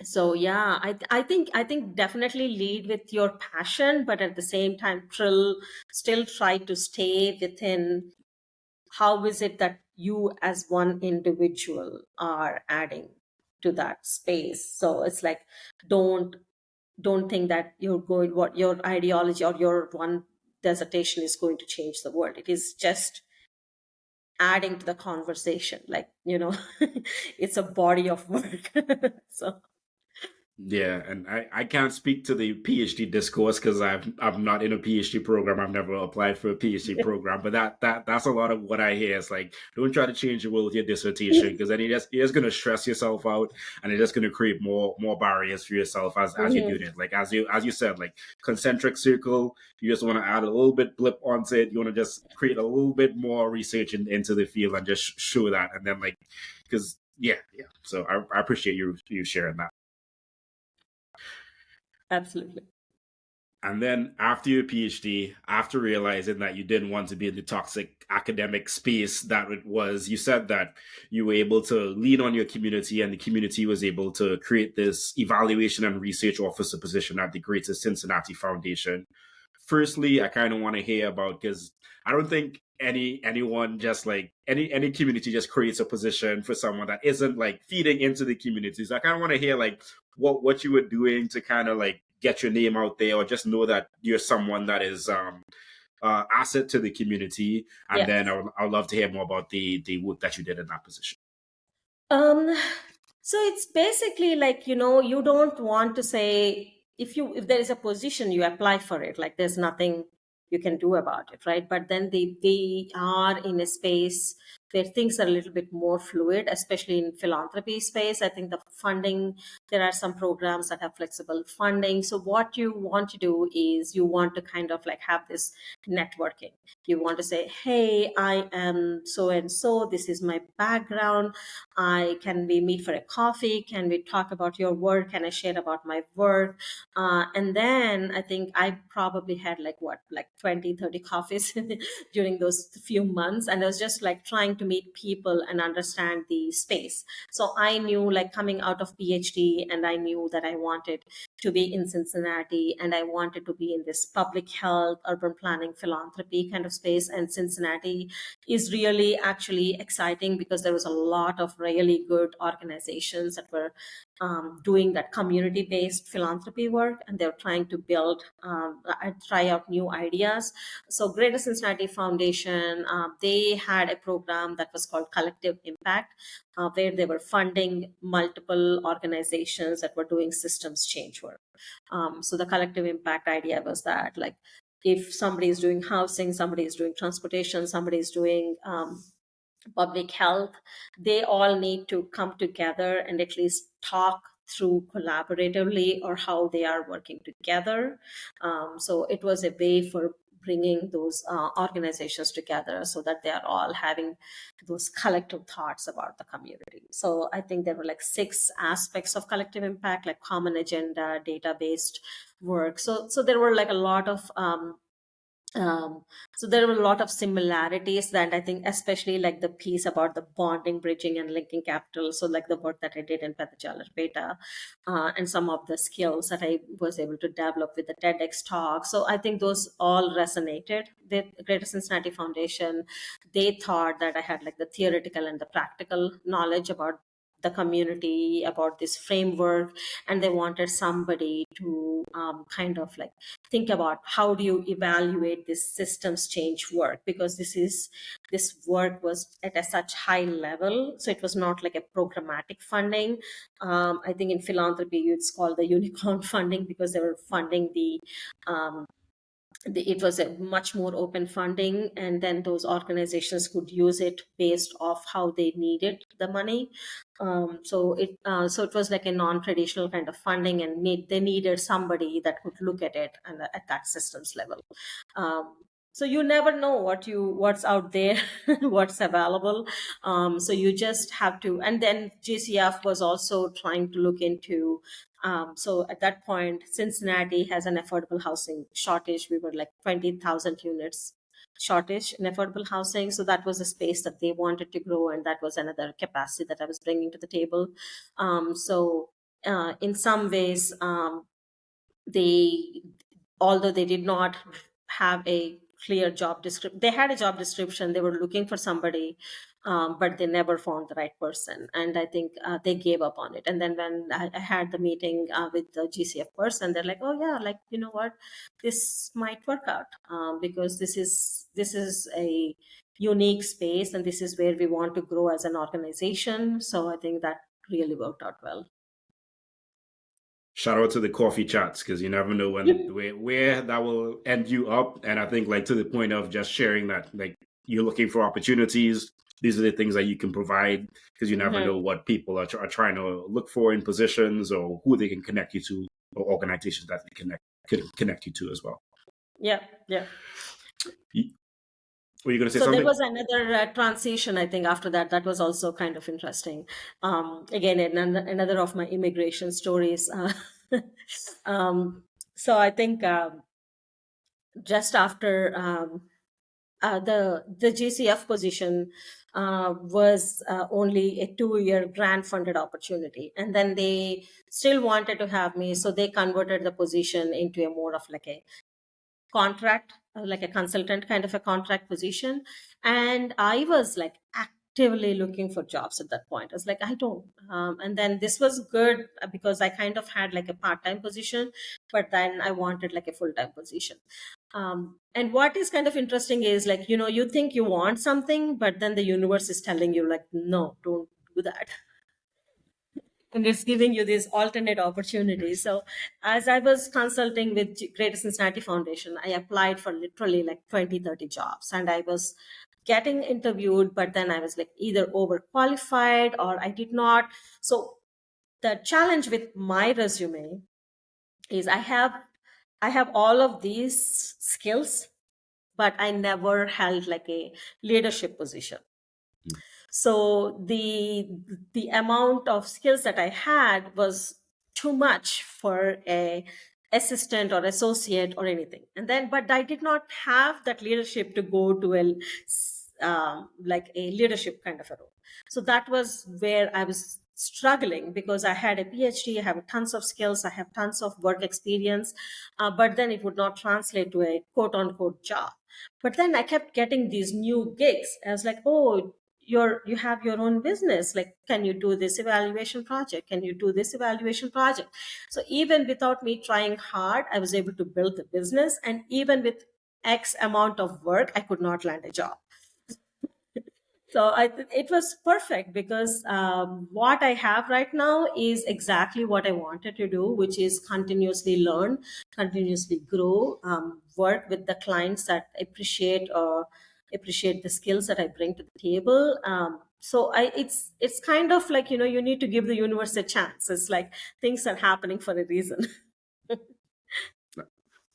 So yeah, I think definitely lead with your passion, but at the same time still try to stay within how is it that you as one individual are adding to that space. So it's like don't don't think that you're going what your ideology or your one dissertation is going to change the world. It is just adding to the conversation, like it's a body of work. So Yeah, and I can't speak to the PhD discourse because I'm not in a PhD program. I've never applied for a PhD program, but that's a lot of what I hear. It's like don't try to change the world with your dissertation because then you're just gonna stress yourself out and you're just gonna create more barriers for yourself as you're doing Mhm. it. Like as you said, like concentric circle. You just want to add a little bit blip onto it. You want to just create a little bit more research into the field and just show that, and then like because yeah. So I appreciate you sharing that. Absolutely. And then after your PhD, after realizing that you didn't want to be in the toxic academic space that it was, you said that you were able to lean on your community and the community was able to create this evaluation and research officer position at the Greater Cincinnati Foundation. Firstly, I kind of want to hear about because I don't think anyone just like any community just creates a position for someone that isn't like feeding into the community. So I kind of want to hear like what you were doing to kind of like get your name out there or just know that you're someone that is asset to the community. And then Yes. I would love to hear more about the work that you did in that position. Um, so it's basically like, you don't want to say if there is a position, you apply for it. Like there's nothing you can do about it, right? But then they are in a space where things are a little bit more fluid, especially in philanthropy space. I think the funding, there are some programs that have flexible funding. So what you want to do is you want to kind of like have this networking. You want to say, hey, I am so and so, this is my background. Can we meet for a coffee? Can we talk about your work? Can I share about my work? And then I think I probably had like 20, 30 coffees during those few months. And I was just like trying to meet people and understand the space. So I knew like coming out of PhD and I knew that I wanted to be in Cincinnati and I wanted to be in this public health, urban planning, philanthropy kind of space. And Cincinnati is really actually exciting because there was a lot of really good organizations that were doing that community-based philanthropy work, and they're trying to try out new ideas. So Greater Cincinnati Foundation, they had a program that was called Collective Impact, where they were funding multiple organizations that were doing systems change work. So the collective impact idea was that like if somebody is doing housing, somebody is doing transportation, somebody is doing public health, they all need to come together and at least talk through collaboratively or how they are working together. So it was a way for bringing those organizations together so that they are all having those collective thoughts about the community. So I think there were like 6 aspects of collective impact, like common agenda, data-based work. So there were like a lot of um, so there were a lot of similarities that I think, especially like the piece about the bonding, bridging, and linking capital. So like the work that I did in Pedda-jalaripeta, and some of the skills that I was able to develop with the TEDx talk. So I think those all resonated with Greater Cincinnati Foundation. They thought that I had like the theoretical and the practical knowledge about the community, about this framework, and they wanted somebody to kind of like think about how do you evaluate this systems change work, because this work was at a such high level, so it was not like a programmatic funding. I think in philanthropy it's called the unicorn funding, because they were funding um, it was a much more open funding, and then those organizations could use it based off how they needed the money. So it was like a non-traditional kind of funding, and they needed somebody that could look at it and at that systems level. So you never know what's out there, what's available. So you just have to. And then GCF was also trying to look into. So at that point, Cincinnati has an affordable housing shortage. We were like 20,000 units shortage in affordable housing. So that was a space that they wanted to grow, and that was another capacity that I was bringing to the table. In some ways, they, although they did not have a clear job description, they had a job description, they were looking for somebody, but they never found the right person, and I think they gave up on it. And then when I had the meeting with the GCF person, they're like, oh yeah, like, you know what, this might work out, because this is a unique space, and this is where we want to grow as an organization. So I think that really worked out well. Shout out to the coffee chats, because you never know where that will end you up. And I think, like, to the point of just sharing that, like, you're looking for opportunities. These are the things that you can provide, because you never know what people are trying to look for in positions, or who they can connect you to, or organizations that they could connect you to as well. Yeah. Were you going to say So something? there was another transition, I think, after that. That was also kind of interesting. Again, another of my immigration stories. So I think just after the GCF position was only a 2-year grant funded opportunity, and then they still wanted to have me, so they converted the position into a more of like a contract, like a consultant kind of a contract position. And I was like actively looking for jobs at that point. I was like, I don't. And then this was good because I kind of had like a part-time position, but then I wanted like a full-time position. And what is kind of interesting is, like, you think you want something, but then the universe is telling you like, no, don't do that. And it's giving you these alternate opportunities. So as I was consulting with Greater Cincinnati Foundation, I applied for literally like 20, 30 jobs, and I was getting interviewed, but then I was like either overqualified or I did not. So the challenge with my resume is I have all of these skills, but I never held like a leadership position. So the amount of skills that I had was too much for a assistant or associate or anything. And then, but I did not have that leadership to go to like a leadership kind of a role. So that was where I was struggling, because I had a PhD, I have tons of skills, I have tons of work experience, but then it would not translate to a quote unquote job. But then I kept getting these new gigs. I was like, oh, you have your own business, like, can you do this evaluation project, can you do this evaluation project? So even without me trying hard, I was able to build the business, and even with X amount of work, I could not land a job. So it was perfect, because what I have right now is exactly what I wanted to do, which is continuously learn, continuously grow, work with the clients that appreciate appreciate the skills that I bring to the table. It's kind of like, you need to give the universe a chance. It's like things are happening for a reason.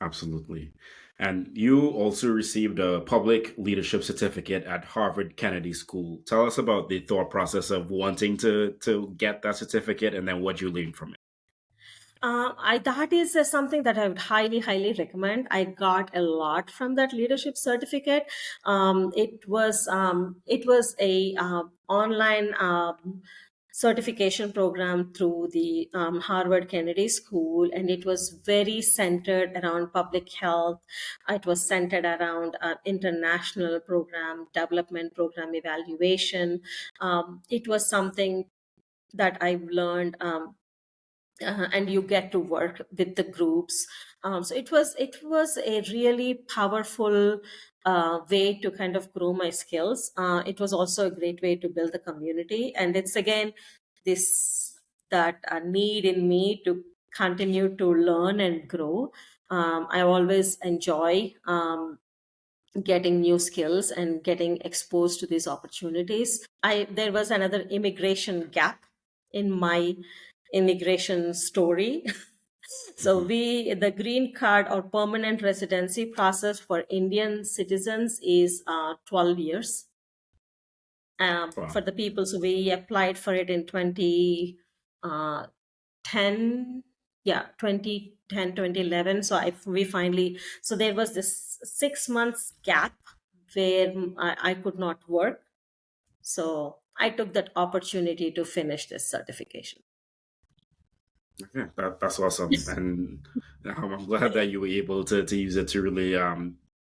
Absolutely. And you also received a public leadership certificate at Harvard Kennedy School. Tell us about the thought process of wanting to get that certificate and then what you learned from it. That is something that I would highly, highly recommend. I got a lot from that leadership certificate. It was a online certification program through the Harvard Kennedy School, and it was very centered around public health. It was centered around international program development, program evaluation. It was something that I've learned. And you get to work with the groups. So it was a really powerful way to kind of grow my skills. It was also a great way to build the community, and it's again this that need in me to continue to learn and grow. I always enjoy getting new skills and getting exposed to these opportunities. There was another immigration gap in my immigration story. So Mhm. the green card or permanent residency process for Indian citizens is 12 years for Wow. the people. So we applied for it in 2010. Yeah, 2010, 2011. So we finally, so there was this 6 months gap where I could not work. So I took that opportunity to finish this certification. Yeah, that's awesome, and I'm glad that you were able to use it to really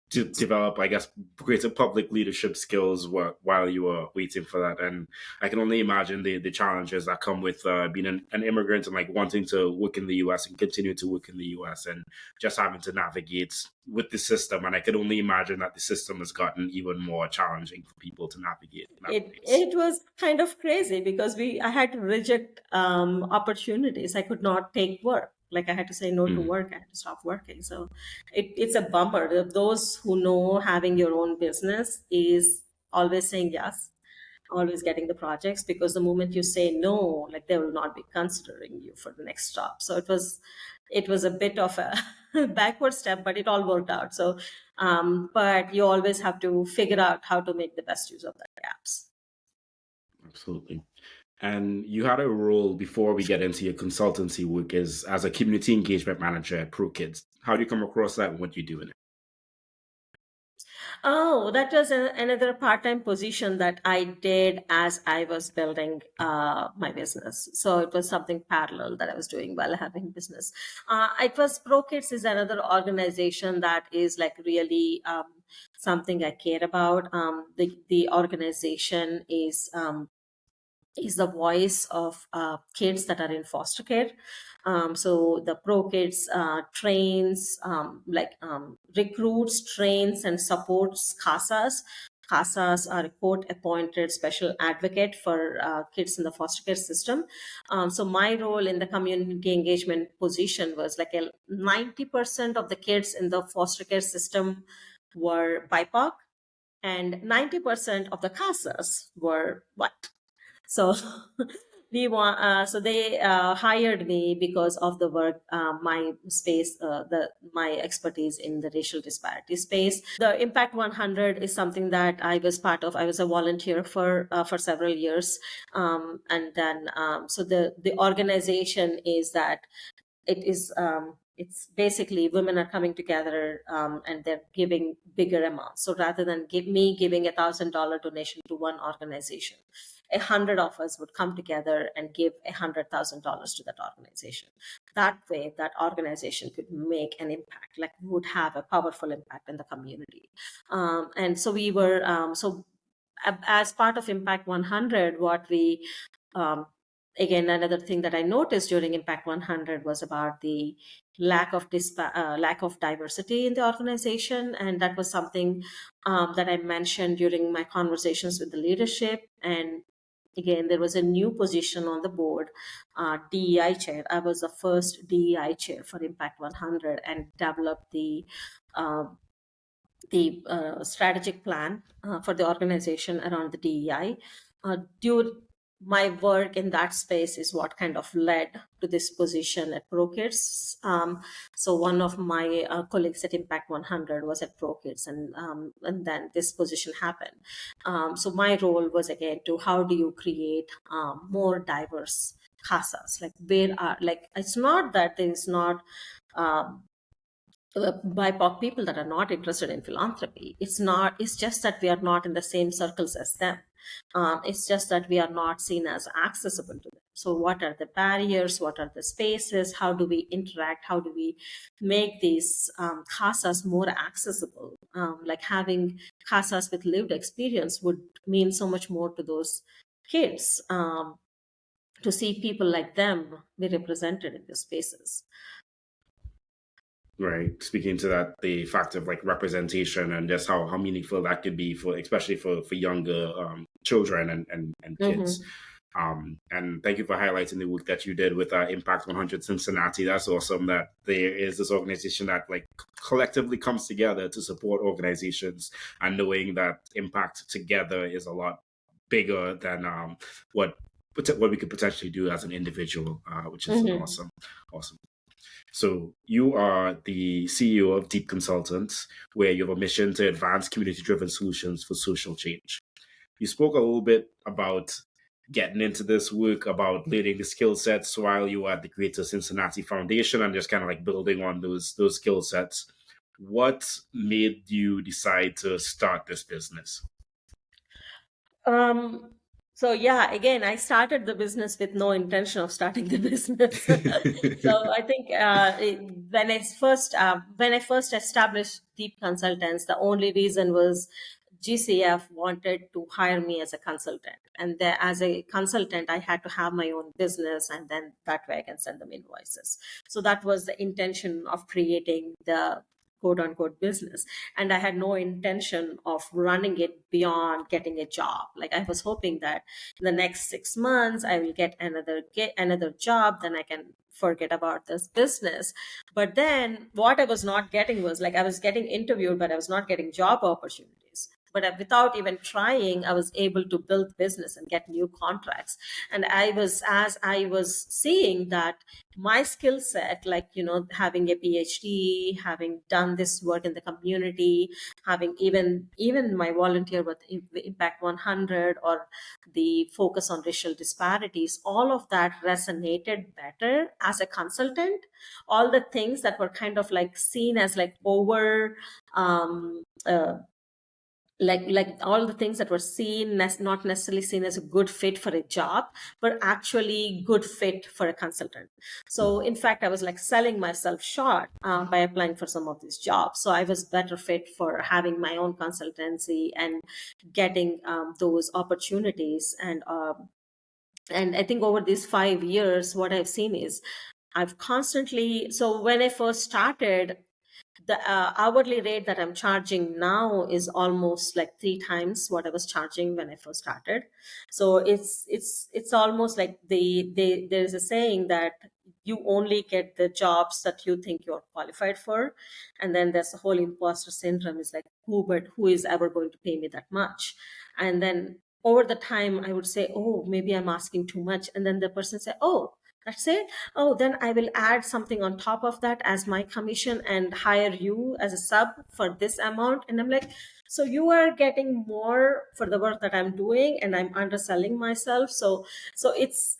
to develop, I guess, greater public leadership skills while you were waiting for that. And I can only imagine the challenges that come with being an immigrant and like wanting to work in the U.S. and continue to work in the U.S. and just having to navigate with the system. And I can only imagine that the system has gotten even more challenging for people to navigate it nowadays. it was kind of crazy because I had to reject opportunities. I could not take work. Like I had to say no to Mm. work. I had to stop working. So it's a bummer. Those who know having your own business is always saying yes, always getting the projects, because the moment you say no, like they will not be considering you for the next job. So it was a bit of a backward step, but it all worked out. So but you always have to figure out how to make the best use of the gaps. Absolutely. And you had a role before we get into your consultancy work as a community engagement manager at ProKids. How do you come across that and what you do in it? Oh, that was another part-time position that I did as I was building my business. So it was something parallel that I was doing while having business. It was ProKids is another organization that is like really something I care about. The organization is the voice of kids that are in foster care. So the ProKids trains, recruits, trains, and supports CASAs. CASAs are court-appointed special advocate for kids in the foster care system. So my role in the community engagement position was like 90% of the kids in the foster care system were BIPOC, and 90% of the CASAs were white. So so they hired me because of the work, my space, my expertise in the racial disparity space. The Impact 100 is something that I was part of. I was a volunteer for several years, and then so the organization is that it's basically women are coming together, and they're giving bigger amounts. So rather than me giving $1,000 donation to one organization, 100 of us would come together and give $100,000 to that organization. That way, that organization could make an impact, like would have a powerful impact in the community. And so we were as part of Impact 100, what we again, another thing that I noticed during Impact 100 was about the lack of diversity in the organization, and that was something that I mentioned during my conversations with the leadership. And again, there was a new position on the board, DEI chair. I was the first DEI chair for Impact 100 and developed the the strategic plan for the organization around the DEI. Due my work in that space is what kind of led to this position at ProKids. So one of my colleagues at Impact 100 was at ProKids, and then this position happened. So my role was again to how do you create more diverse casas? Like where are, like it's not that there is not um, BIPOC people that are not interested in philanthropy. It's not. It's just that we are not in the same circles as them. It's just that we are not seen as accessible to them. So, what are the barriers? What are the spaces? How do we interact? How do we make these casas more accessible? Like having casas with lived experience would mean so much more to those kids, to see people like them be represented in these spaces. Right. Speaking to that, the fact of like representation and just how meaningful that could be for, especially for younger children and kids. Mm-hmm. And thank you for highlighting the work that you did with Impact 100 Cincinnati. That's awesome that there is this organization that like collectively comes together to support organizations, and knowing that impact together is a lot bigger than what we could potentially do as an individual, which is Mm-hmm. awesome. So you are the CEO of Deep Consultants, where you have a mission to advance community-driven solutions for social change. You spoke a little bit about getting into this work, about learning the skill sets while you were at the Greater Cincinnati Foundation, and just kind of like building on those skill sets. What made you decide to start this business? Um, so yeah, again, I started the business with no intention of starting the business. So I think when I first established Deep Consultants, the only reason was GCF wanted to hire me as a consultant, and as a consultant, I had to have my own business, and then that way I can send them invoices. So that was the intention of creating the quote unquote business, and I had no intention of running it beyond getting a job. Like I was hoping that in the next 6 months I will get another job, then I can forget about this business. But then what I was not getting was, like, I was getting interviewed but I was not getting job opportunities. But without even trying, I was able to build business and get new contracts. And as I was seeing that my skill set, like, having a PhD, having done this work in the community, having even my volunteer with Impact 100, or the focus on racial disparities, all of that resonated better as a consultant. All the things that were kind of like seen as like over um, uh, like all the things that were seen as not necessarily seen as a good fit for a job, but actually good fit for a consultant. So in fact, I was like selling myself short by applying for some of these jobs. So I was better fit for having my own consultancy and getting those opportunities. And I think over these 5 years, what I've seen is I've constantly, so when I first started, the hourly rate that I'm charging now is almost like 3 times what I was charging when I first started. So it's almost like there's a saying that you only get the jobs that you think you're qualified for, and then there's the whole imposter syndrome. Is like, who is ever going to pay me that much? And then over the time, I would say, oh, maybe I'm asking too much, and then the person say, oh, that's it. Oh, then I will add something on top of that as my commission and hire you as a sub for this amount. And I'm like, so you are getting more for the work that I'm doing, and I'm underselling myself. So it's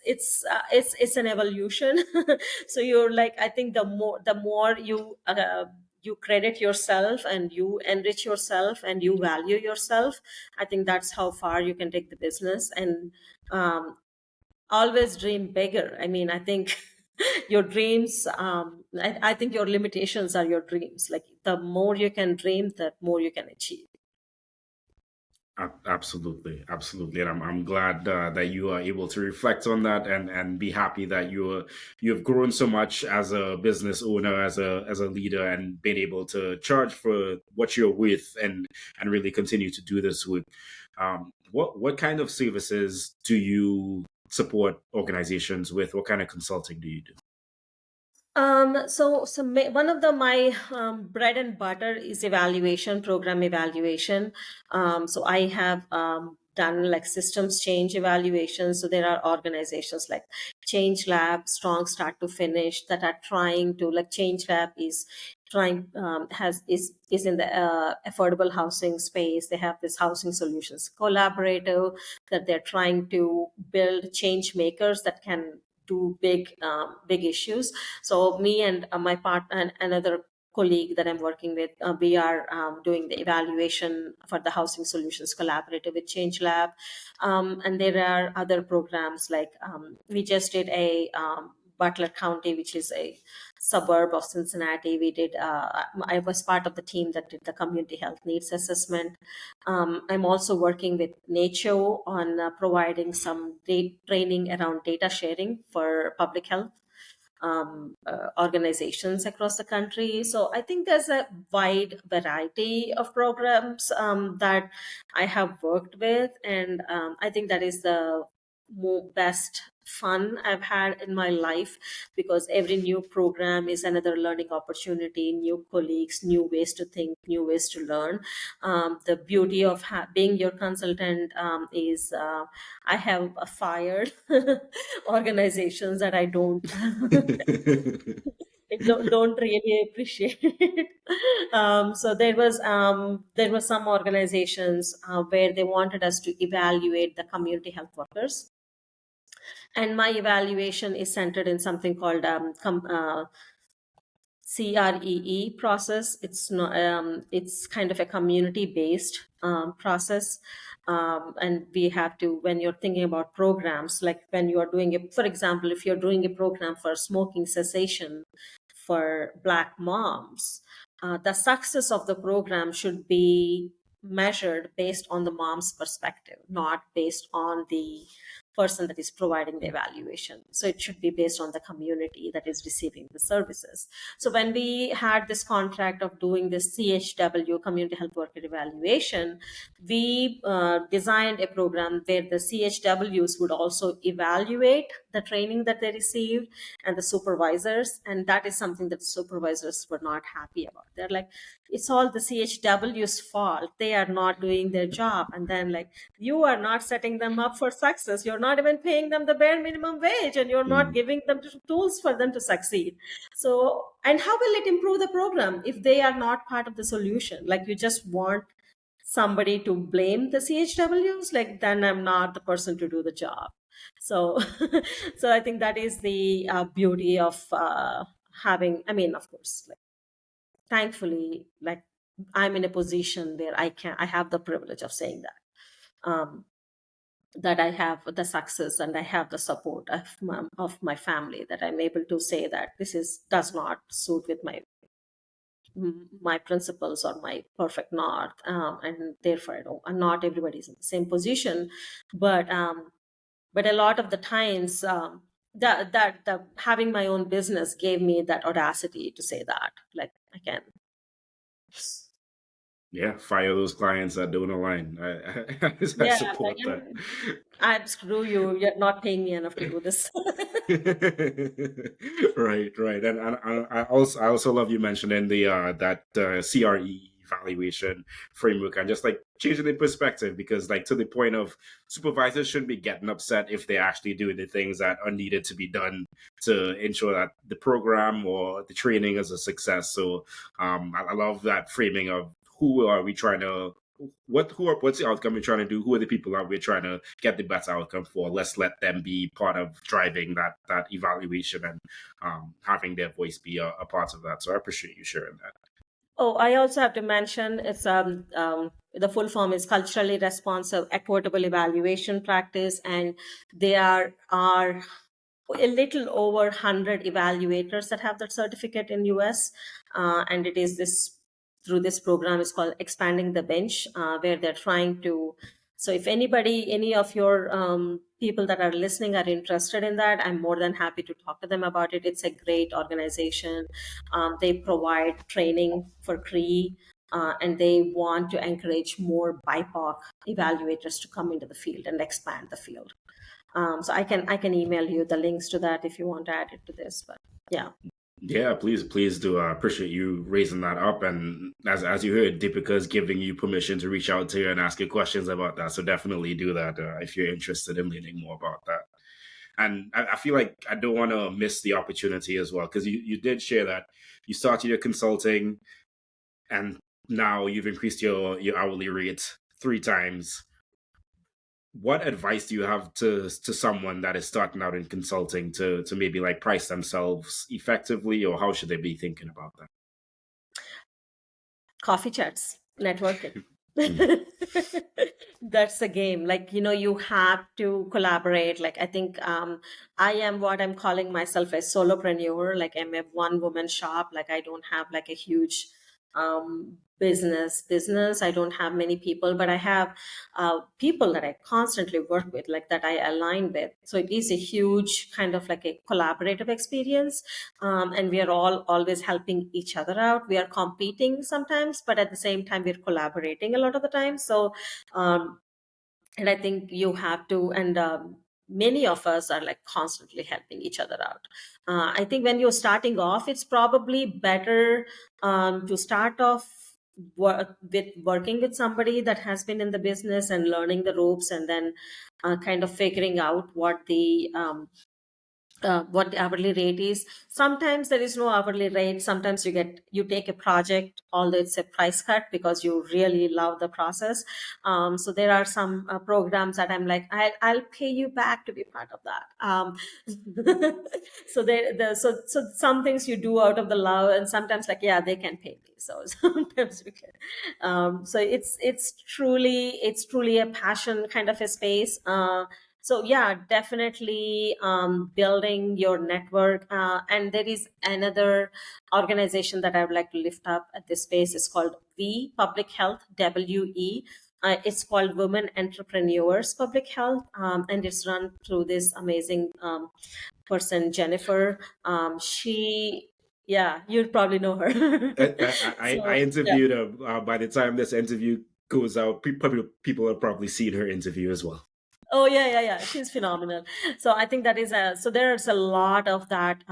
an evolution. So you're like, I think the more you credit yourself and you enrich yourself and you value yourself, I think that's how far you can take the business. And um, always dream bigger. I mean, I think your dreams, I think your limitations are your dreams. Like the more you can dream, the more you can achieve. Absolutely, absolutely, and I'm glad that you are able to reflect on that and be happy that you've grown so much as a business owner, as a leader, and been able to charge for what you're worth and really continue to do this with. What kind of services do you support organizations with? What kind of consulting do you do? One of my bread and butter is program evaluation. So I have done like systems change evaluation. So there are organizations like Change Lab, Strong Start to Finish, that are trying to, like, Change Lab is trying has is in the affordable housing space. They have this housing solutions collaborative that they're trying to build change makers that can do big issues. So me and my partner and another colleague that I'm working with, we are doing the evaluation for the Housing Solutions Collaborative with Change Lab. And there are other programs like we just did a Butler County, which is a suburb of Cincinnati. I was part of the team that did the community health needs assessment. I'm also working with NACHO on providing some training around data sharing for public health organizations across the country. So I think there's a wide variety of programs that I have worked with, and I think that is the best fun I've had in my life, because every new program is another learning opportunity, new colleagues, new ways to think, new ways to learn. The beauty of being your consultant is I have fired organizations that I don't don't really appreciate. So there was some organizations where they wanted us to evaluate the community health workers, and my evaluation is centered in something called CREE process. It's not. It's kind of a community-based process, and we have to. When you're thinking about programs, like when you are doing it, for example, if you're doing a program for smoking cessation for Black moms, the success of the program should be measured based on the mom's perspective, not based on the person that is providing the evaluation. So it should be based on the community that is receiving the services. So when we had this contract of doing this CHW, Community Health Worker Evaluation, we designed a program where the CHWs would also evaluate the training that they received, and the supervisors. And that is something that supervisors were not happy about. They're like, it's all the CHW's fault. They are not doing their job. And then, like, you are not setting them up for success. You're not even paying them the bare minimum wage, and you're not giving them tools for them to succeed. So, and how will it improve the program if they are not part of the solution? Like, you just want somebody to blame the CHWs, like, then I'm not the person to do the job. So, so I think that is the beauty of having, I mean, of course, like, thankfully, like, I'm in a position where I have the privilege of saying that I have the success and I have the support of my family, that I'm able to say that does not suit with my principles or my perfect north, and therefore not everybody's in the same position, but a lot of the times, that having my own business gave me that audacity to say that, like, I can. Yeah, fire those clients that don't align. I Yeah, support like, that. I'd screw you. You're not paying me enough to do this. Right, right, and I also love you mentioning the that CRE evaluation framework, and just like changing the perspective, because like to the point of supervisors shouldn't be getting upset if they're actually doing the things that are needed to be done to ensure that the program or the training is a success. So I love that framing of who are we trying to what's the outcome we're trying to do? Who are the people that we're trying to get the best outcome for? Let's let them be part of driving that evaluation, and having their voice be a part of that. So I appreciate you sharing that. Oh, I also have to mention it's the full form is culturally responsive, equitable evaluation practice, and there are a little over 100 evaluators that have that certificate in US, and it is this through this program is called Expanding the Bench, where they're trying to. So if any of your people that are listening are interested in that, I'm more than happy to talk to them about it. It's a great organization. They provide training for CRE, and they want to encourage more BIPOC evaluators to come into the field and expand the field. So I can email you the links to that if you want to add it to this. But yeah. Yeah, please do. I appreciate you raising that up. And as you heard, Deepika is giving you permission to reach out to you and ask you questions about that. So definitely do that if you're interested in learning more about that. And I feel like I don't want to miss the opportunity as well, because you did share that you started your consulting and now you've increased your hourly rate 3 times. What advice do you have to someone that is starting out in consulting to maybe like price themselves effectively, or how should they be thinking about that? Coffee chats, networking. Mm. That's the game. Like, you have to collaborate. Like, I think I am what I'm calling myself a solopreneur. Like, I'm a one woman shop. Like, I don't have like a huge business. I don't have many people, but I have people that I constantly work with, like that I align with. So it is a huge kind of like a collaborative experience. And we are all always helping each other out. We are competing sometimes, but at the same time, we're collaborating a lot of the time. So, um, and I think you have to, and many of us are like constantly helping each other out. I think when you're starting off, it's probably better to start off with working with somebody that has been in the business and learning the ropes, and then kind of figuring out what the hourly rate is. Sometimes there is no hourly rate. Sometimes you take a project, although it's a price cut because you really love the process. So there are some programs that I'm like, I'll pay you back to be part of that. So some things you do out of the love, and sometimes like, yeah, they can pay me. So sometimes we can. So it's truly a passion kind of a space. So yeah, definitely building your network. And there is another organization that I would like to lift up at this space. It's called V Public Health, WE. It's called Women Entrepreneurs Public Health, and it's run through this amazing person, Jennifer. Yeah, you'd probably know her. I So yeah. interviewed her. By the time this interview goes out, people have probably seen her interview as well. Oh yeah, yeah, yeah. She's phenomenal. So I think that is so there's a lot of that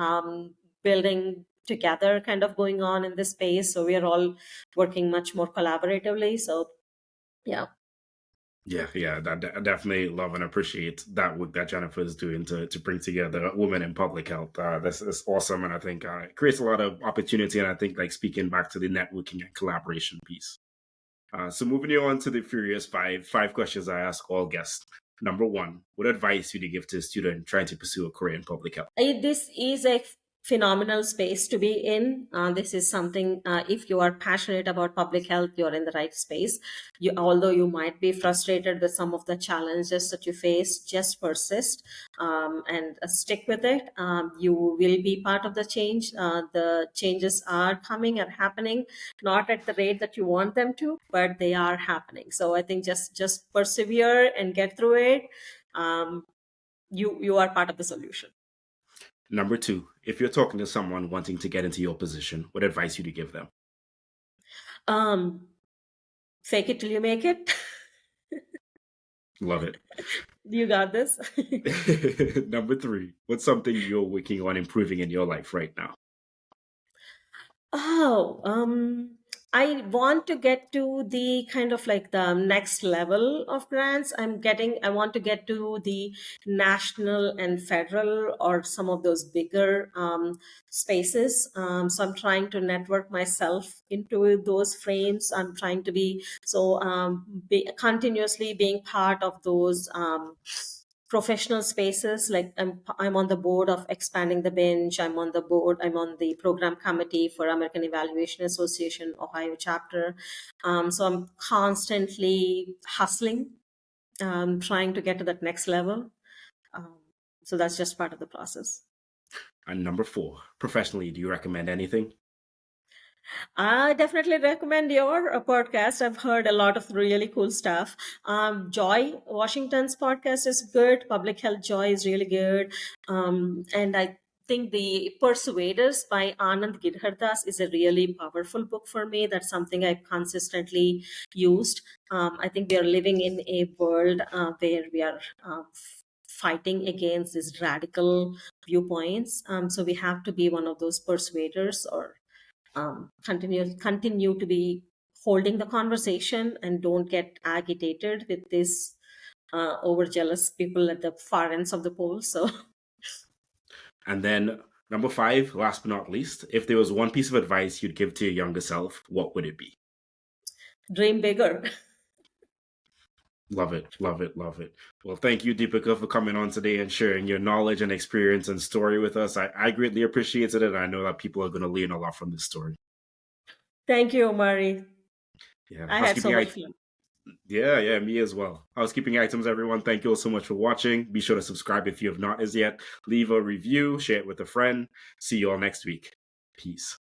building together kind of going on in this space. So we are all working much more collaboratively. So yeah. Yeah, I definitely love and appreciate that work that Jennifer is doing to bring together women in public health. That's awesome, and I think it creates a lot of opportunity. And I think like speaking back to the networking and collaboration piece. So moving you on to the Furious five questions I ask all guests. Number one, what advice would you give to a student trying to pursue a career in public health? This is a phenomenal space to be in. This is something, if you are passionate about public health, you're in the right space. Although you might be frustrated with some of the challenges that you face, just persist and stick with it. You will be part of the change. The changes are coming and happening, not at the rate that you want them to, but they are happening. So I think just persevere and get through it. You are part of the solution. Number two, if you're talking to someone wanting to get into your position, what advice would you give them? Um, Fake it till you make it. Love it. You got this. Number three, what's something you're working on improving in your life right now? Oh, I want to get to the kind of like the next level of grants. I want to get to the national and federal or some of those bigger spaces. So I'm trying to network myself into those frames. I'm trying to continuously being part of those professional spaces. Like I'm on the board of Expanding the Bench. I'm on the program committee for American Evaluation Association Ohio chapter. So I'm constantly hustling, trying to get to that next level. um, so that's just part of the process. And number four, professionally, do you recommend anything? I definitely recommend your podcast. I've heard a lot of really cool stuff. Joy Washington's podcast is good. Public Health Joy is really good. And I think The Persuaders by Anand Gidhardas is a really powerful book for me. That's something I've consistently used. I think we are living in a world where we are fighting against these radical viewpoints. So we have to be one of those persuaders, or continue to be holding the conversation, and don't get agitated with this overjealous people at the far ends of the poll. So And then number 5, last but not least, if there was one piece of advice you'd give to your younger self, what would it be? dream bigger. Love it, love it, love it. Well, thank you, Deepika, for coming on today and sharing your knowledge and experience and story with us. I greatly appreciated it. And I know that people are going to learn a lot from this story. Thank you, Omari. Yeah, I had so much fun. Yeah, me as well. Housekeeping items, everyone. Thank you all so much for watching. Be sure to subscribe if you have not as yet. Leave a review, share it with a friend. See you all next week. Peace.